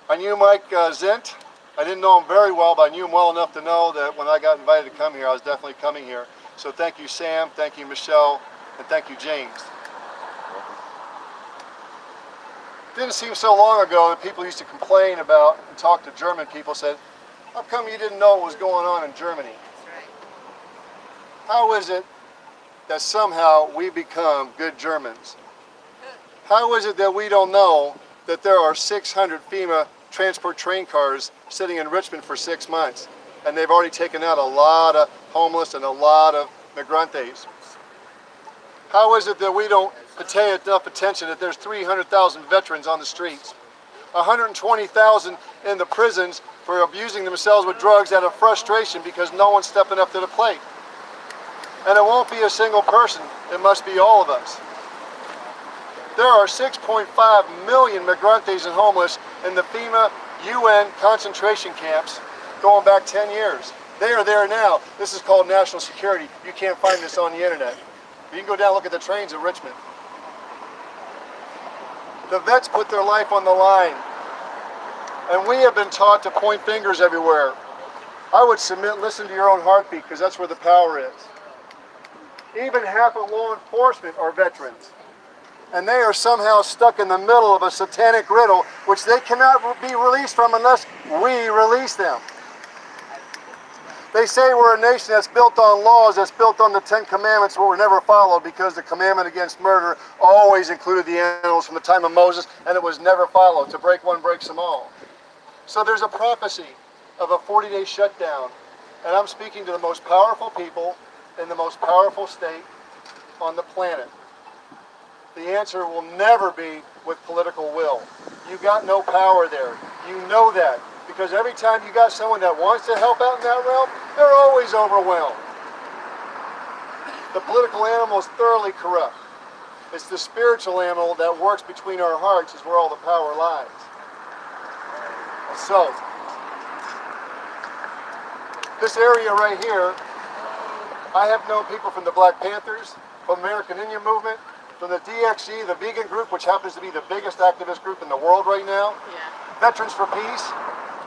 I knew Mike Zint. I didn't know him very well, but I knew him well enough to know that when I got invited to come here, I was definitely coming here. So thank you, Sam, thank you, Michelle, and thank you, James. It didn't seem so long ago that people used to complain about and talk to German people, said, how come you didn't know what was going on in Germany? How is it that somehow we become good Germans? How is it that we don't know that there are 600 FEMA transport train cars sitting in Richmond for 6 months, and they've already taken out a lot of homeless and a lot of migrantes? How is it that we don't pay enough attention that there's 300,000 veterans on the streets, 120,000 in the prisons for abusing themselves with drugs out of frustration because no one's stepping up to the plate? And it won't be a single person, it must be all of us. There are 6.5 million migrantes and homeless in the FEMA UN concentration camps going back 10 years. They are there now. This is called national security. You can't find this on the internet. You can go down and look at the trains in Richmond. The vets put their life on the line. And we have been taught to point fingers everywhere. I would submit, listen to your own heartbeat, because that's where the power is. Even half of law enforcement are veterans. And they are somehow stuck in the middle of a satanic riddle, which they cannot be released from unless we release them. They say we're a nation that's built on laws, that's built on the 10 Commandments, but were never followed because the commandment against murder always included the animals from the time of Moses, and it was never followed. To break one breaks them all. So there's a prophecy of a 40-day shutdown, and I'm speaking to the most powerful people in the most powerful state on the planet. The answer will never be with political will. You got no power there. You know that. Because every time you got someone that wants to help out in that realm, they're always overwhelmed. The political animal is thoroughly corrupt. It's the spiritual animal that works between our hearts is where all the power lies. So, this area right here, I have known people from the Black Panthers, from the American Indian Movement, from the DXE, the vegan group, which happens to be the biggest activist group in the world right now, Veterans for Peace,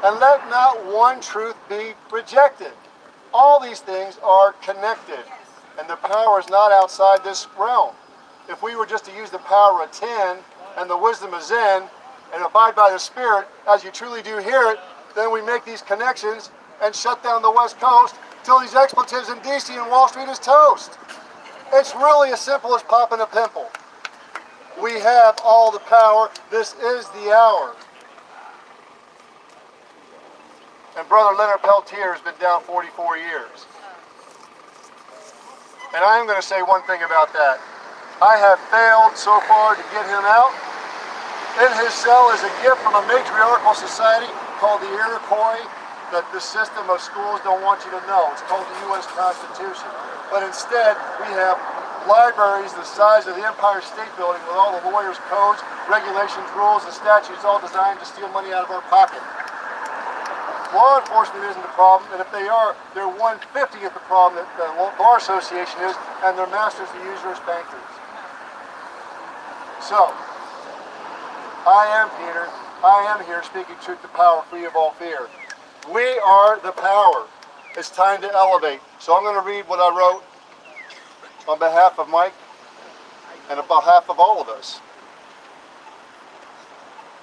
and let not one truth be rejected. All these things are connected, and the power is not outside this realm. If we were just to use the power of 10 and the wisdom of Zen and abide by the Spirit as you truly do hear it, then we make these connections and shut down the West Coast till these expletives in DC and Wall Street is toast. It's really as simple as popping a pimple. We have all the power. This is the hour. And Brother Leonard Peltier has been down 44 years. And I am going to say one thing about that. I have failed so far to get him out. In his cell is a gift from a matriarchal society called the Iroquois that the system of schools don't want you to know. It's called the U.S. Constitution. But instead, we have libraries the size of the Empire State Building with all the lawyers' codes, regulations, rules, and statutes all designed to steal money out of our pocket. Law enforcement isn't the problem, and if they are, they're 1/50th the problem that the Bar Association is, and their masters, the usurious bankers. So, I am Peter. I am here speaking truth to power, free of all fear. We are the power. It's time to elevate. So I'm going to read what I wrote on behalf of Mike and on behalf of all of us.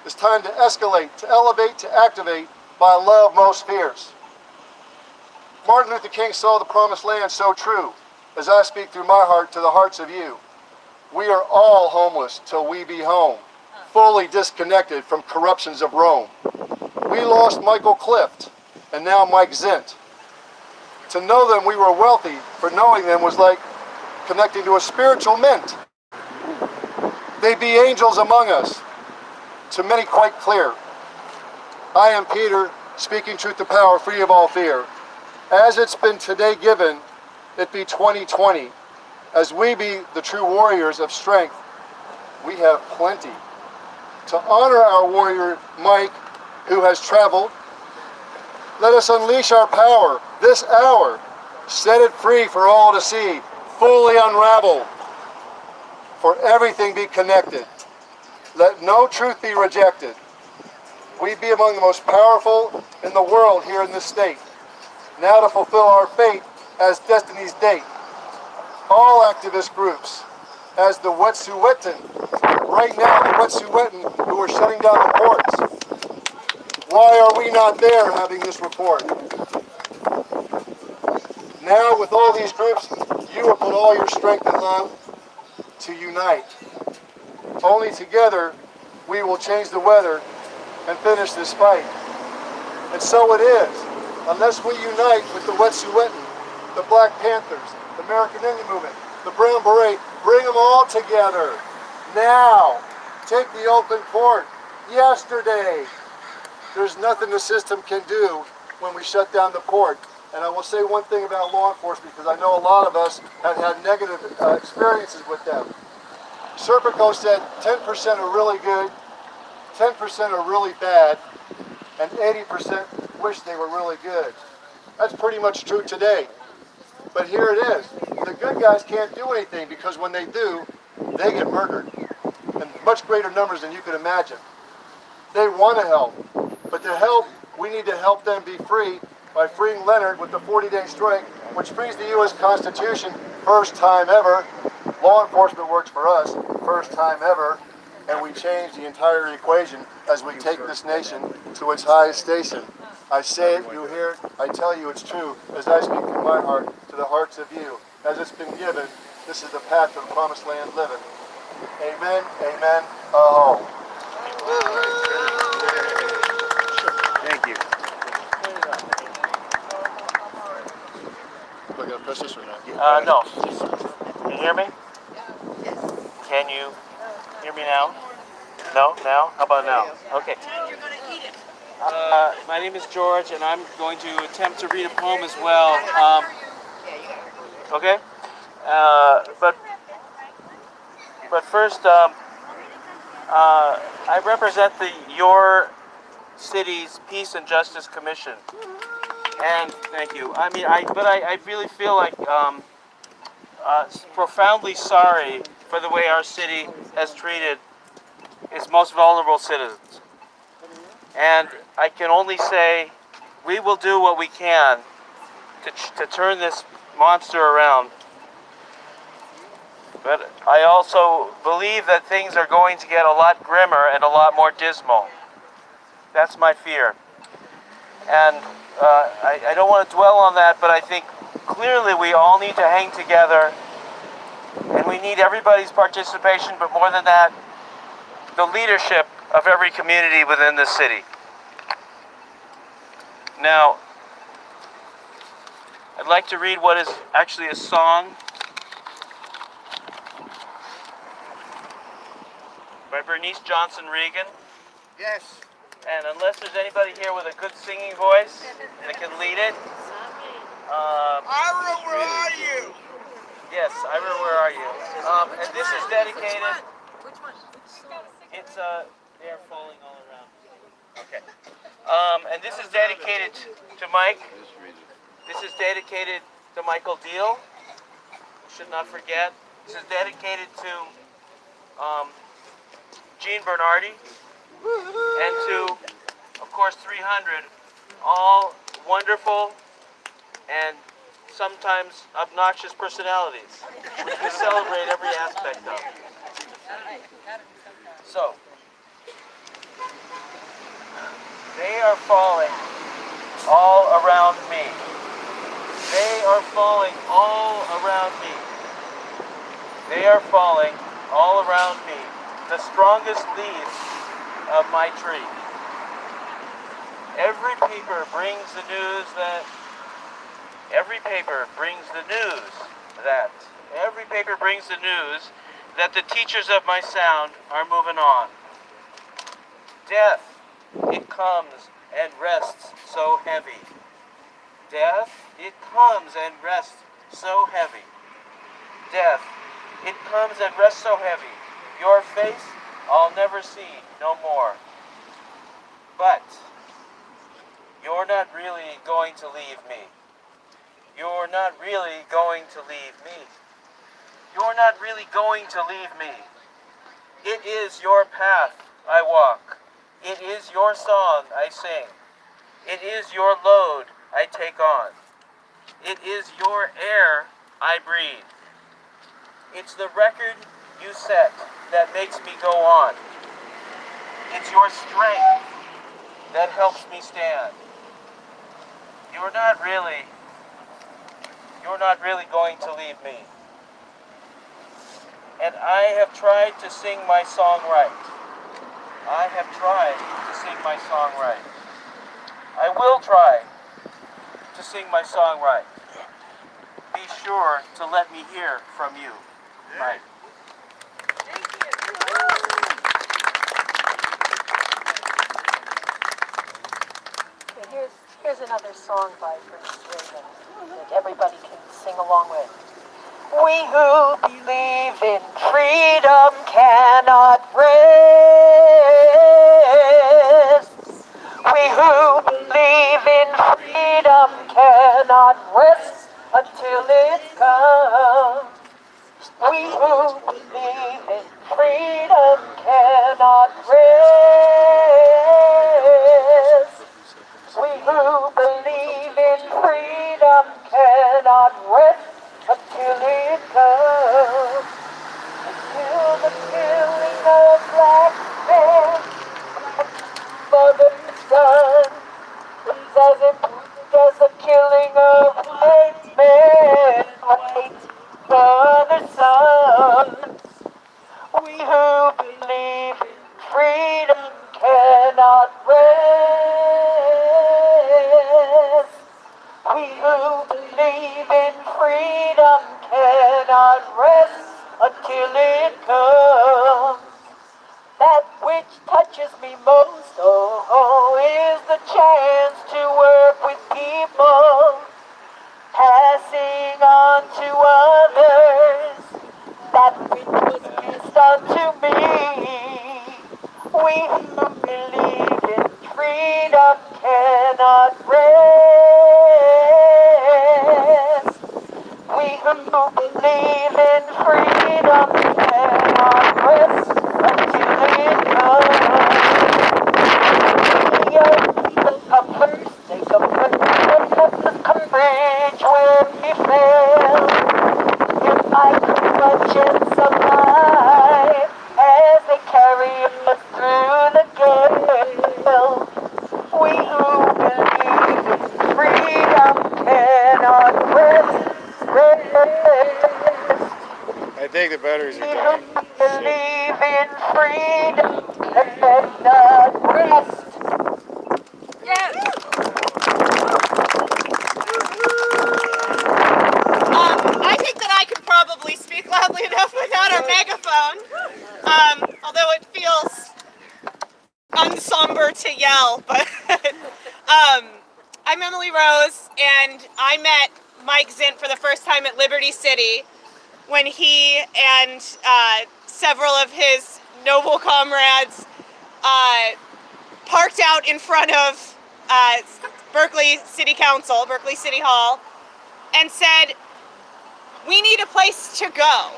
It's time to escalate, to elevate, to activate by love most fierce. Martin Luther King saw the promised land so true, as I speak through my heart to the hearts of you. We are all homeless till we be home, fully disconnected from corruptions of Rome. We lost Michael Clift, and now Mike Zint. To know them we were wealthy, for knowing them was like connecting to a spiritual mint. They be angels among us, to many quite clear. I am Peter, speaking truth to power, free of all fear. As it's been today given, it be 2020. As we be the true warriors of strength, we have plenty. To honor our warrior, Mike, who has traveled, let us unleash our power this hour. Set it free for all to see, fully unraveled. For everything be connected. Let no truth be rejected. We be among the most powerful in the world here in this state. Now to fulfill our fate as destiny's date. All activist groups, as the Wet'suwet'en, right now the Wet'suwet'en who are shutting down the ports. Why are we not there having this report? Now with all these groups, you will put all your strength and love to unite. Only together we will change the weather and finish this fight. And so it is. Unless we unite with the Wet'suwet'en, the Black Panthers, the American Indian Movement, the Brown Beret, bring them all together. Now, take the open court. Yesterday. There's nothing the system can do when we shut down the port. And I will say one thing about law enforcement, because I know a lot of us have had negative experiences with them. Serpico said 10% are really good, 10% are really bad, and 80% wish they were really good. That's pretty much true today. But here it is. The good guys can't do anything because when they do, they get murdered in much greater numbers than you could imagine. They want to help, but to help, we need to help them be free by freeing Leonard with the 40-day strike, which frees the U.S. Constitution, first time ever. Law enforcement works for us, first time ever, and we change the entire equation as we take this nation to its highest station. I say it, you hear it, I tell you it's true, as I speak from my heart to the hearts of you. As it's been given, this is the path to the promised land living. Amen, amen, aho. Thank you. Do I gotta press this or not? No. Can you hear me? Can you hear me now? No? Now? How about now? Okay. My name is George, and I'm going to attempt to read a poem as well. Okay? But first, I represent your city's Peace and Justice Commission. And thank you. I really feel like profoundly sorry for the way our city has treated its most vulnerable citizens. And I can only say we will do what we can to turn this monster around. But I also believe that things are going to get a lot grimmer and a lot more dismal. That's my fear. And I don't want to dwell on that, but I think clearly we all need to hang together, and we need everybody's participation, but more than that, the leadership of every community within the city. Now, I'd like to read what is actually a song by Bernice Johnson Regan. Yes. And unless there's anybody here with a good singing voice that can lead it. Ira, where are you? Yes, Ira, where are you? And this is dedicated. Which one? It's they're falling all around. Okay. And this is dedicated to Mike. This is dedicated to Michael Deal. Should not forget. This is dedicated to Gene Bernardi. And to, of course, 300, all wonderful and sometimes obnoxious personalities, which we celebrate every aspect of. So, they are falling all around me. They are falling all around me. They are falling all around me. The strongest leaves of my tree. Every paper brings the news that the teachers of my sound are moving on. Death, it comes and rests so heavy. Death, it comes and rests so heavy. Death, it comes and rests so heavy. Your face I'll never see no more. But you're not really going to leave me. You're not really going to leave me. You're not really going to leave me. It is your path I walk. It is your song I sing. It is your load I take on. It is your air I breathe. It's the record you set that makes me go on. It's your strength that helps me stand. You're not really going to leave me. And I have tried to sing my song right. I have tried to sing my song right. I will try to sing my song right. Be sure to let me hear from you. Right. Okay, here's another song by Bernice Regan that everybody can sing along with. We who believe in freedom cannot rest. We who believe in freedom cannot rest until it comes. We who believe in freedom cannot rest. We who believe in freedom cannot rest until it comes. Until the killing of black men, mother's son, is as important as the killing of white men, white mother's son. We who believe in freedom cannot rest. We who believe in freedom cannot rest until it comes. That which touches me most, is the chance to work with people, passing on to others that which was passed on to me. We who believe in freedom cannot rest. We who believe in freedom cannot think the batteries are dying. Believe in freedom and let not rest. Yes. I think that I could probably speak loudly enough without a megaphone, although it feels unsomber to yell. But I'm Emily Rose, and I met Mike Zint for the first time at Liberty City when he and several of his noble comrades parked out in front of Berkeley City Council, Berkeley City Hall, and said, "We need a place to go.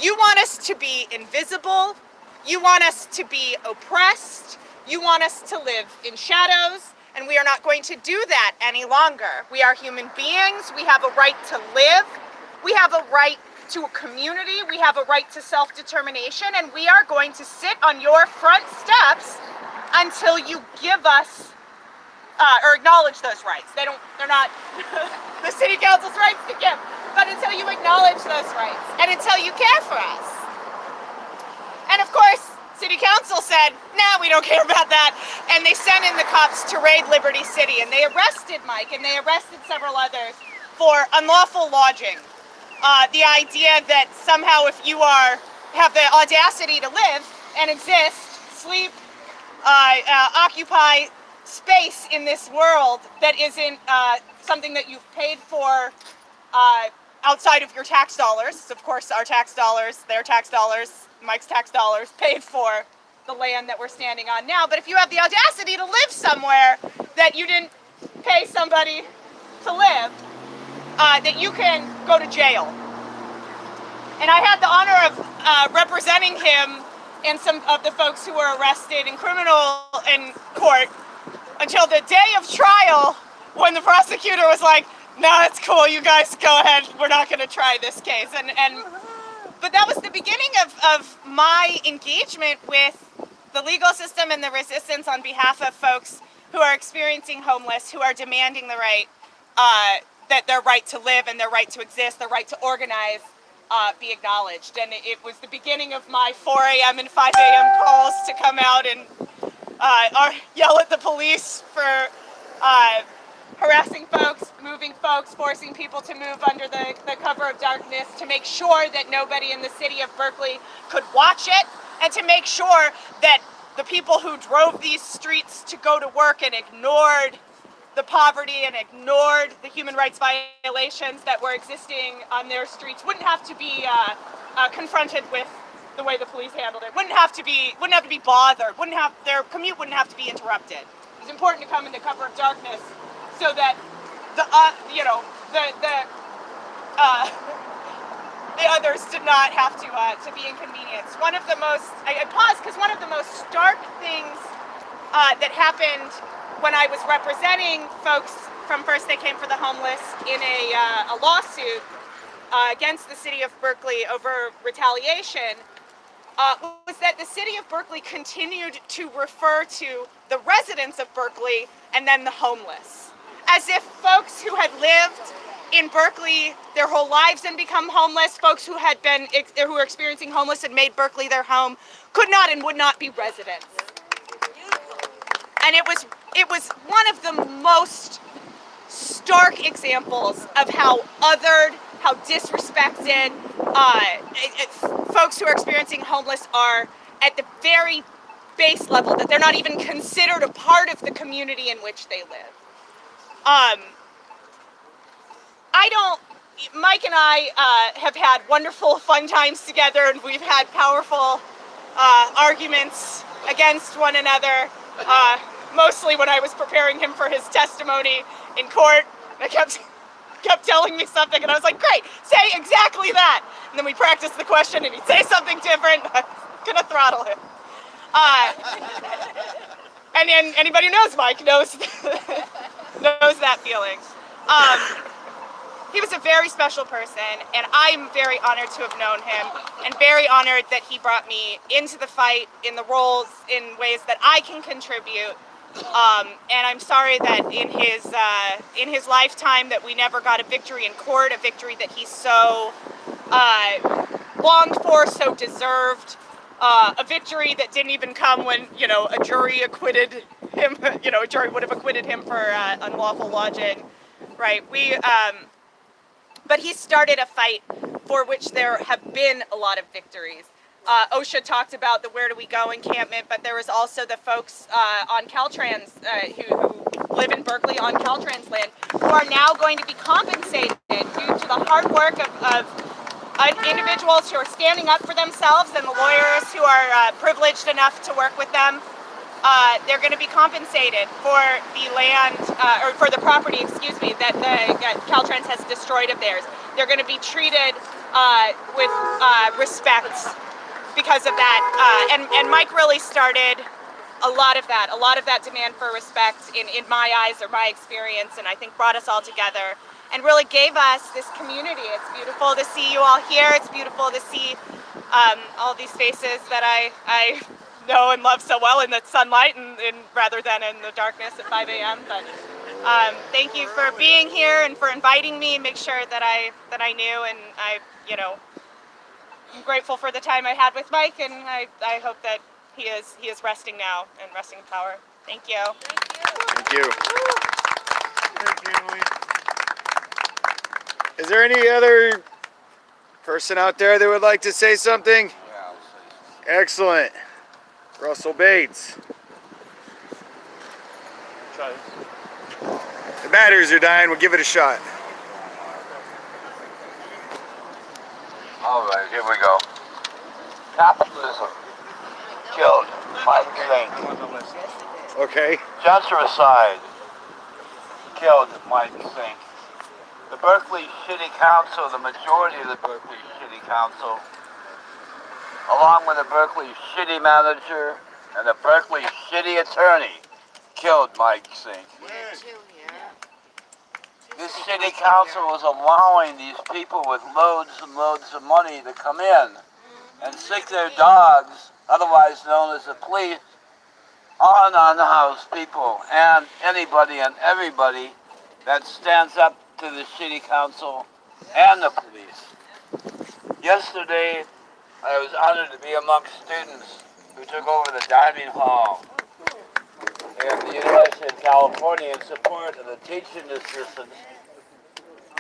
You want us to be invisible. You want us to be oppressed. You want us to live in shadows, and we are not going to do that any longer. We are human beings. We have a right to live. We have a right to a community. We have a right to self-determination, and we are going to sit on your front steps until you give us or acknowledge those rights. They're not the city council's rights to give, but until you acknowledge those rights and until you care for us." And of course, city council said, "Nah, we don't care about that." And they sent in the cops to raid Liberty City, and they arrested Mike, and they arrested several others for unlawful lodging. The idea that somehow if you have the audacity to live and exist, sleep, occupy space in this world that isn't something that you've paid for outside of your tax dollars. Of course, our tax dollars, their tax dollars, Mike's tax dollars paid for the land that we're standing on now. But if you have the audacity to live somewhere that you didn't pay somebody to live, that you can go to jail. And I had the honor of representing him and some of the folks who were arrested in court until the day of trial, when the prosecutor was like, "No, it's cool, you guys go ahead, we're not going to try this case." But that was the beginning of my engagement with the legal system and the resistance on behalf of folks who are experiencing homeless, who are demanding the right, that their right to live and their right to exist, their right to organize, be acknowledged. And it was the beginning of my 4 a.m. and 5 a.m. calls to come out and yell at the police for harassing folks, moving folks, forcing people to move under the cover of darkness, to make sure that nobody in the city of Berkeley could watch it, and to make sure that the people who drove these streets to go to work and ignored the poverty and ignored the human rights violations that were existing on their streets wouldn't have to be confronted with the way the police handled it. Wouldn't have to be bothered. Their commute wouldn't have to be interrupted. It was important to come in the cover of darkness so that the others did not have to be inconvenienced. One of the most stark things that happened when I was representing folks from First They Came for the Homeless in a lawsuit against the city of Berkeley over retaliation was that the city of Berkeley continued to refer to the residents of Berkeley and then the homeless, as if folks who had lived in Berkeley their whole lives and become homeless, folks who were experiencing homeless and made Berkeley their home, could not and would not be residents. And it was one of the most stark examples of how othered, how disrespected folks who are experiencing homeless are at the very base level, that they're not even considered a part of the community in which they live. Mike and I have had wonderful, fun times together, and we've had powerful arguments against one another, mostly when I was preparing him for his testimony in court. I kept telling me something, and I was like, "Great, say exactly that." And then we practiced the question, and he'd say something different. I'm gonna throttle him. And anybody who knows Mike knows that feeling. He was a very special person, and I'm very honored to have known him, and very honored that he brought me into the fight in the roles, in ways that I can contribute. And I'm sorry that in his lifetime that we never got a victory in court, a victory that he so longed for, so deserved. A victory that didn't even come when, you know, a jury acquitted him, you know, a jury would have acquitted him for unlawful lodging, right? But he started a fight for which there have been a lot of victories. OSHA talked about the Where Do We Go encampment, but there was also the folks on Caltrans who live in Berkeley on Caltrans land who are now going to be compensated due to the hard work of individuals who are standing up for themselves and the lawyers who are privileged enough to work with them. They're going to be compensated for the land, or for the property, excuse me, that Caltrans has destroyed of theirs. They're going to be treated with respect because of that. And Mike really started a lot of that demand for respect in my eyes, or my experience, and I think brought us all together and really gave us this community. It's beautiful to see you all here. It's beautiful to see all these faces that I know and love so well in the sunlight and rather than in the darkness at 5 a.m. But thank you for being here and for inviting me and make sure that I knew, and I'm grateful for the time I had with Mike, and I hope that he is resting now and resting in power. Thank you. Thank you. Thank you, Emily. Is there any other person out there that would like to say something? Excellent. Russell Bates. The batteries are dying. We'll give it a shot. All right, here we go. Capitalism killed Mike Zink. Okay. Gentricide killed Mike Zink. The Berkeley City Council, the majority of the Berkeley City Council, along with the Berkeley City Manager and the Berkeley City Attorney, killed Mike Zink. This City Council was allowing these people with loads and loads of money to come in and sick their dogs, otherwise known as the police, on unhoused people and anybody and everybody that stands up to the City Council and the police. Yesterday, I was honored to be amongst students who took over the dining hall at the University of California in support of the teaching assistants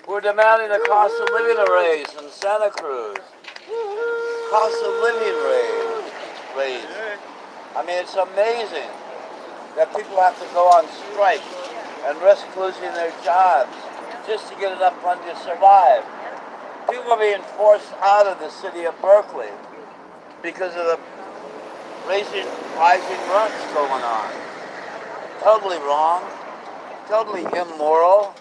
who are demanding a cost of living raise in Santa Cruz. Cost of living raise. I mean, it's amazing that people have to go on strike and risk losing their jobs just to get enough money to survive. People are being forced out of the city of Berkeley because of the rising rents going on. Totally wrong, totally immoral.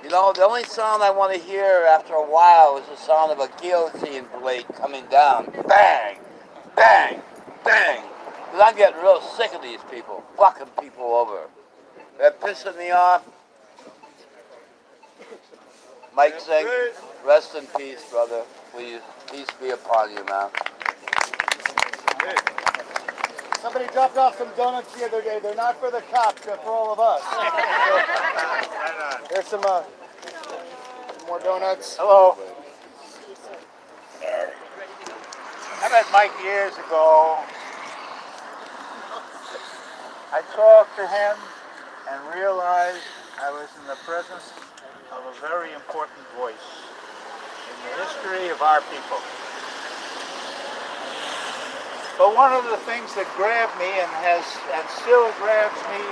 You know, the only sound I want to hear after a while is the sound of a guillotine blade coming down. Bang, bang, bang. Because I'm getting real sick of these people, fucking people over. They're pissing me off. Mike Zink, rest in peace, brother. Please, peace be upon you, man. Somebody dropped off some donuts the other day. They're not for the cops, they're for all of us. There's some more donuts. Hello. I met Mike years ago. I talked to him and realized I was in the presence of a very important voice in the history of our people. But one of the things that grabbed me and still grabs me,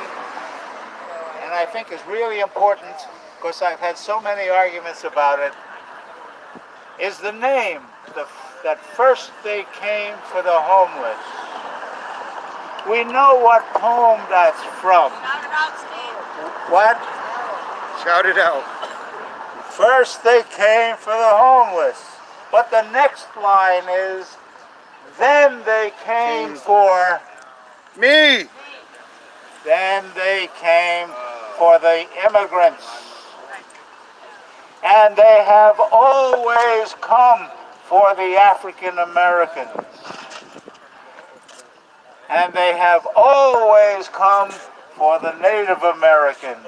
and I think is really important, because I've had so many arguments about it, is the name, that first they came for the homeless. We know what poem that's from. Shout it out, Steve. What? Shout it out. First they came for the homeless. But the next line is, then they came for me. Then they came for the immigrants. And they have always come for the African Americans. And they have always come for the Native Americans.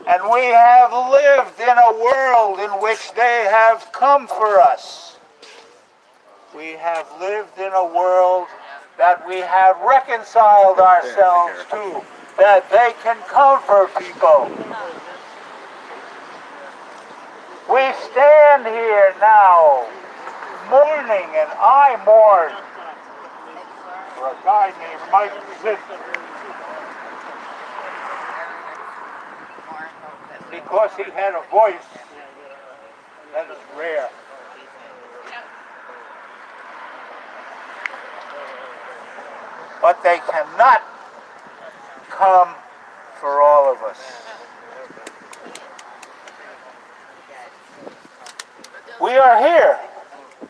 And we have lived in a world in which they have come for us. We have lived in a world that we have reconciled ourselves to, that they can come for people. We stand here now, mourning, and I mourn for a guy named Mike Zipper, because he had a voice that is rare. But they cannot come for all of us. We are here,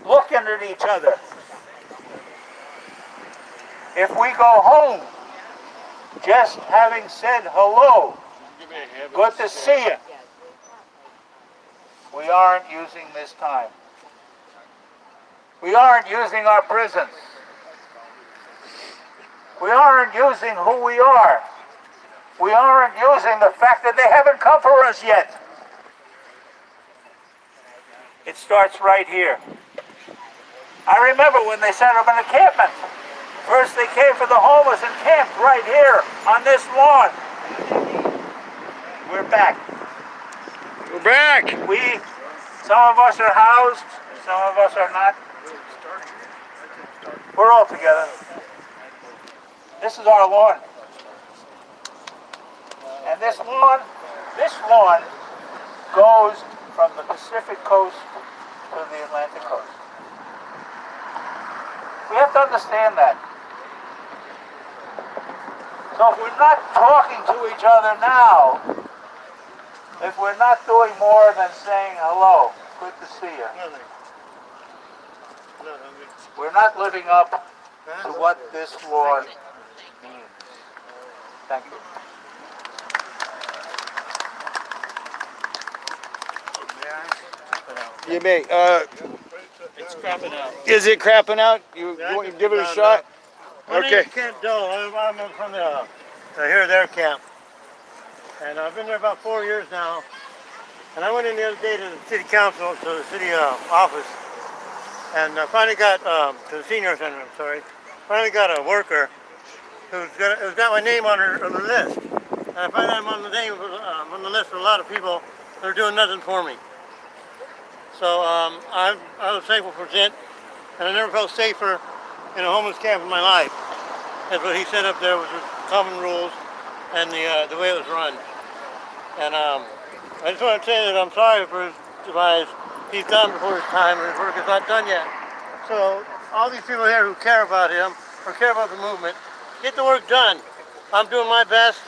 looking at each other. If we go home, just having said hello, good to see you, we aren't using this time. We aren't using our prisons. We aren't using who we are. We aren't using the fact that they haven't come for us yet. It starts right here. I remember when they set up an encampment. First they came for the homeless and camped right here on this lawn. We're back. We're back. Some of us are housed, some of us are not. We're all together. This is our lawn. And this lawn goes from the Pacific coast to the Atlantic coast. We have to understand that. So if we're not talking to each other now, if we're not doing more than saying hello, good to see you, we're not living up to what this lawn means. Thank you. You may. It's crapping out. Is it crapping out? You want to give it a shot? My Okay. name's Kent Doe. I'm from the here-there camp. And I've been there about 4 years now. And I went in the other day to the city council, to the city office. And I finally got, to the senior center, I'm sorry. Finally got a worker who's got my name on the list. And I find I'm on the name, on the list for a lot of people that are doing nothing for me. So I was thankful for Kent, and I never felt safer in a homeless camp in my life. That's what he set up there, was the common rules and the way it was run. And I just want to say that I'm sorry for his demise. He's gone before his time, and his work is not done yet. So all these people here who care about him or care about the movement, get the work done. I'm doing my best,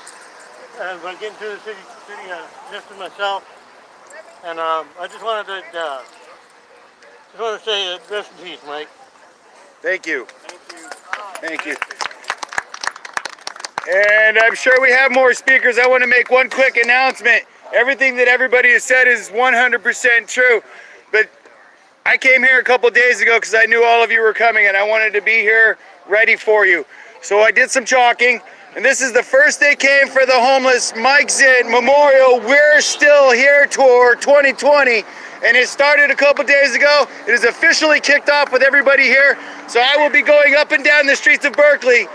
and by getting through the city system myself. And I just wanted to say rest in peace, Mike. Thank you. Thank you. And I'm sure we have more speakers. I want to make one quick announcement. Everything that everybody has said is 100% true. But I came here a couple days ago because I knew all of you were coming and I wanted to be here ready for you. So I did some chalking. And this is the first they came for the homeless Mike Zint Memorial We're Still Here Tour 2020. And it started a couple days ago. It is officially kicked off with everybody here. So I will be going up and down the streets of Berkeley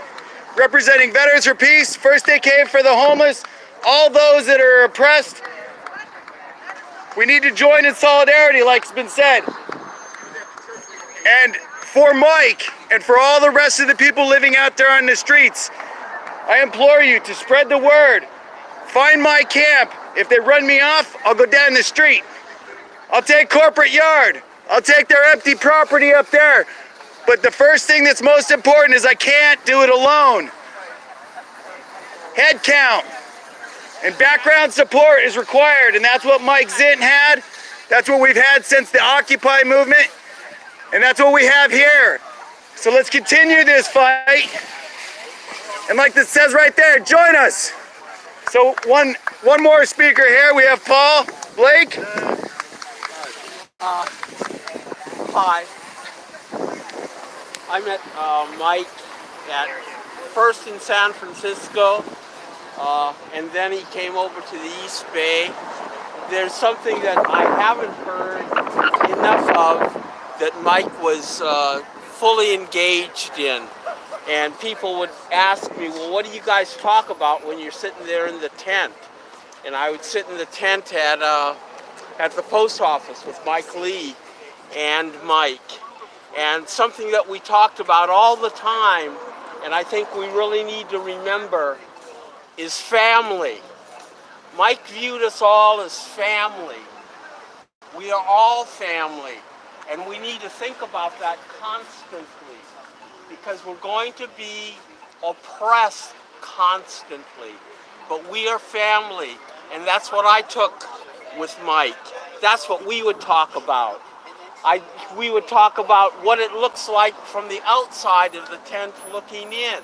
representing Veterans for Peace. First they came for the homeless, all those that are oppressed. We need to join in solidarity, like it's been said. And for Mike and for all the rest of the people living out there on the streets, I implore you to spread the word. Find my camp. If they run me off, I'll go down the street. I'll take corporate yard. I'll take their empty property up there. But the first thing that's most important is I can't do it alone. Head count and background support is required, and that's what Mike Zint had. That's what we've had since the Occupy movement, and that's what we have here. So let's continue this fight. And like this says right there, join us. So one more speaker here. We have Paul Blake. Hi. I met Mike at first in San Francisco, and then he came over to the East Bay. There's something that I haven't heard enough of that Mike was fully engaged in. And people would ask me, well, what do you guys talk about when you're sitting there in the tent? And I would sit in the tent at the post office with Mike Lee and Mike. And something that we talked about all the time, and I think we really need to remember, is family. Mike viewed us all as family. We are all family, and we need to think about that constantly, because we're going to be oppressed constantly. But we are family, and that's what I took with Mike. That's what we would talk about. We would talk about what it looks like from the outside of the tent looking in,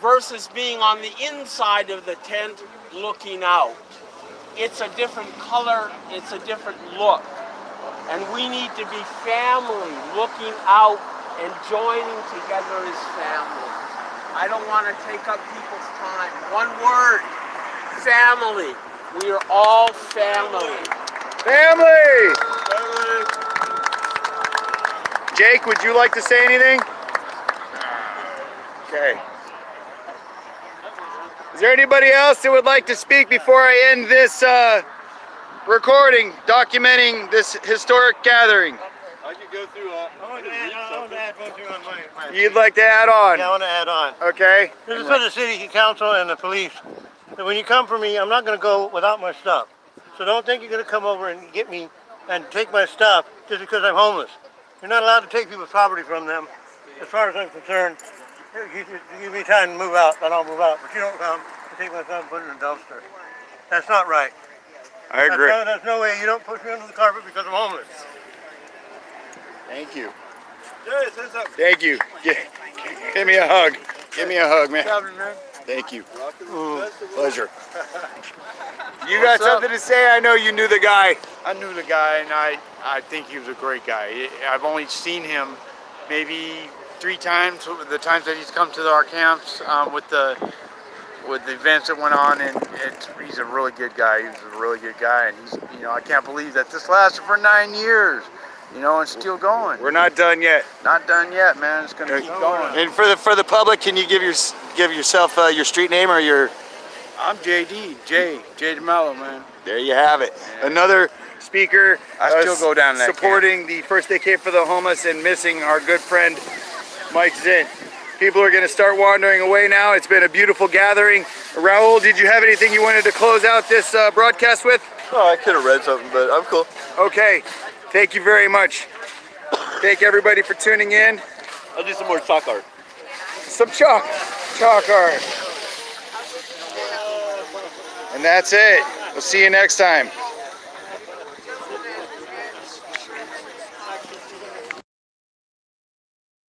versus being on the inside of the tent looking out. It's a different color, it's a different look. And we need to be family, looking out and joining together as family. I don't want to take up people's time. One word, family. We are all family. Family! Jake, would you like to say anything? Okay. Is there anybody else that would like to speak before I end this recording, documenting this historic gathering? I could go through I want to add one thing on my You'd like to add on? Yeah, I want to add on. Okay. This is for the city council and the police. So when you come for me, I'm not going to go without my stuff. So don't think you're going to come over and get me and take my stuff just because I'm homeless. You're not allowed to take people's property from them. As far as I'm concerned, you give me time to move out, then I'll move out. But you don't come and take my stuff and put it in a dumpster. That's not right. I agree. There's no way you don't push me under the carpet because I'm homeless. Thank you. Thank you. Give me a hug. Give me a hug, man. Thank you. Pleasure. You got something to say? I know you knew the guy. I knew the guy, and I think he was a great guy. I've only seen him maybe 3 times, the times that he's come to our camps with the events that went on, and he's a really good guy. He's a really good guy, and he's, I can't believe that this lasted for 9 years. And still going. We're not done yet. Not done yet, man. It's gonna keep going. And for the public, can you give yourself your street name or your? I'm JD, J DeMello, man. There you have it. Yeah. Another speaker. I still go down that supporting the First Day Camp for the Homeless and missing our good friend Mike Zint. People are going to start wandering away now. It's been a beautiful gathering. Raul, did you have anything you wanted to close out this broadcast with? Oh, I could have read something, but I'm cool. Okay. Thank you very much. Thank everybody for tuning in. I'll do some more chalk art. Some chalk art. And that's it. We'll see you next time.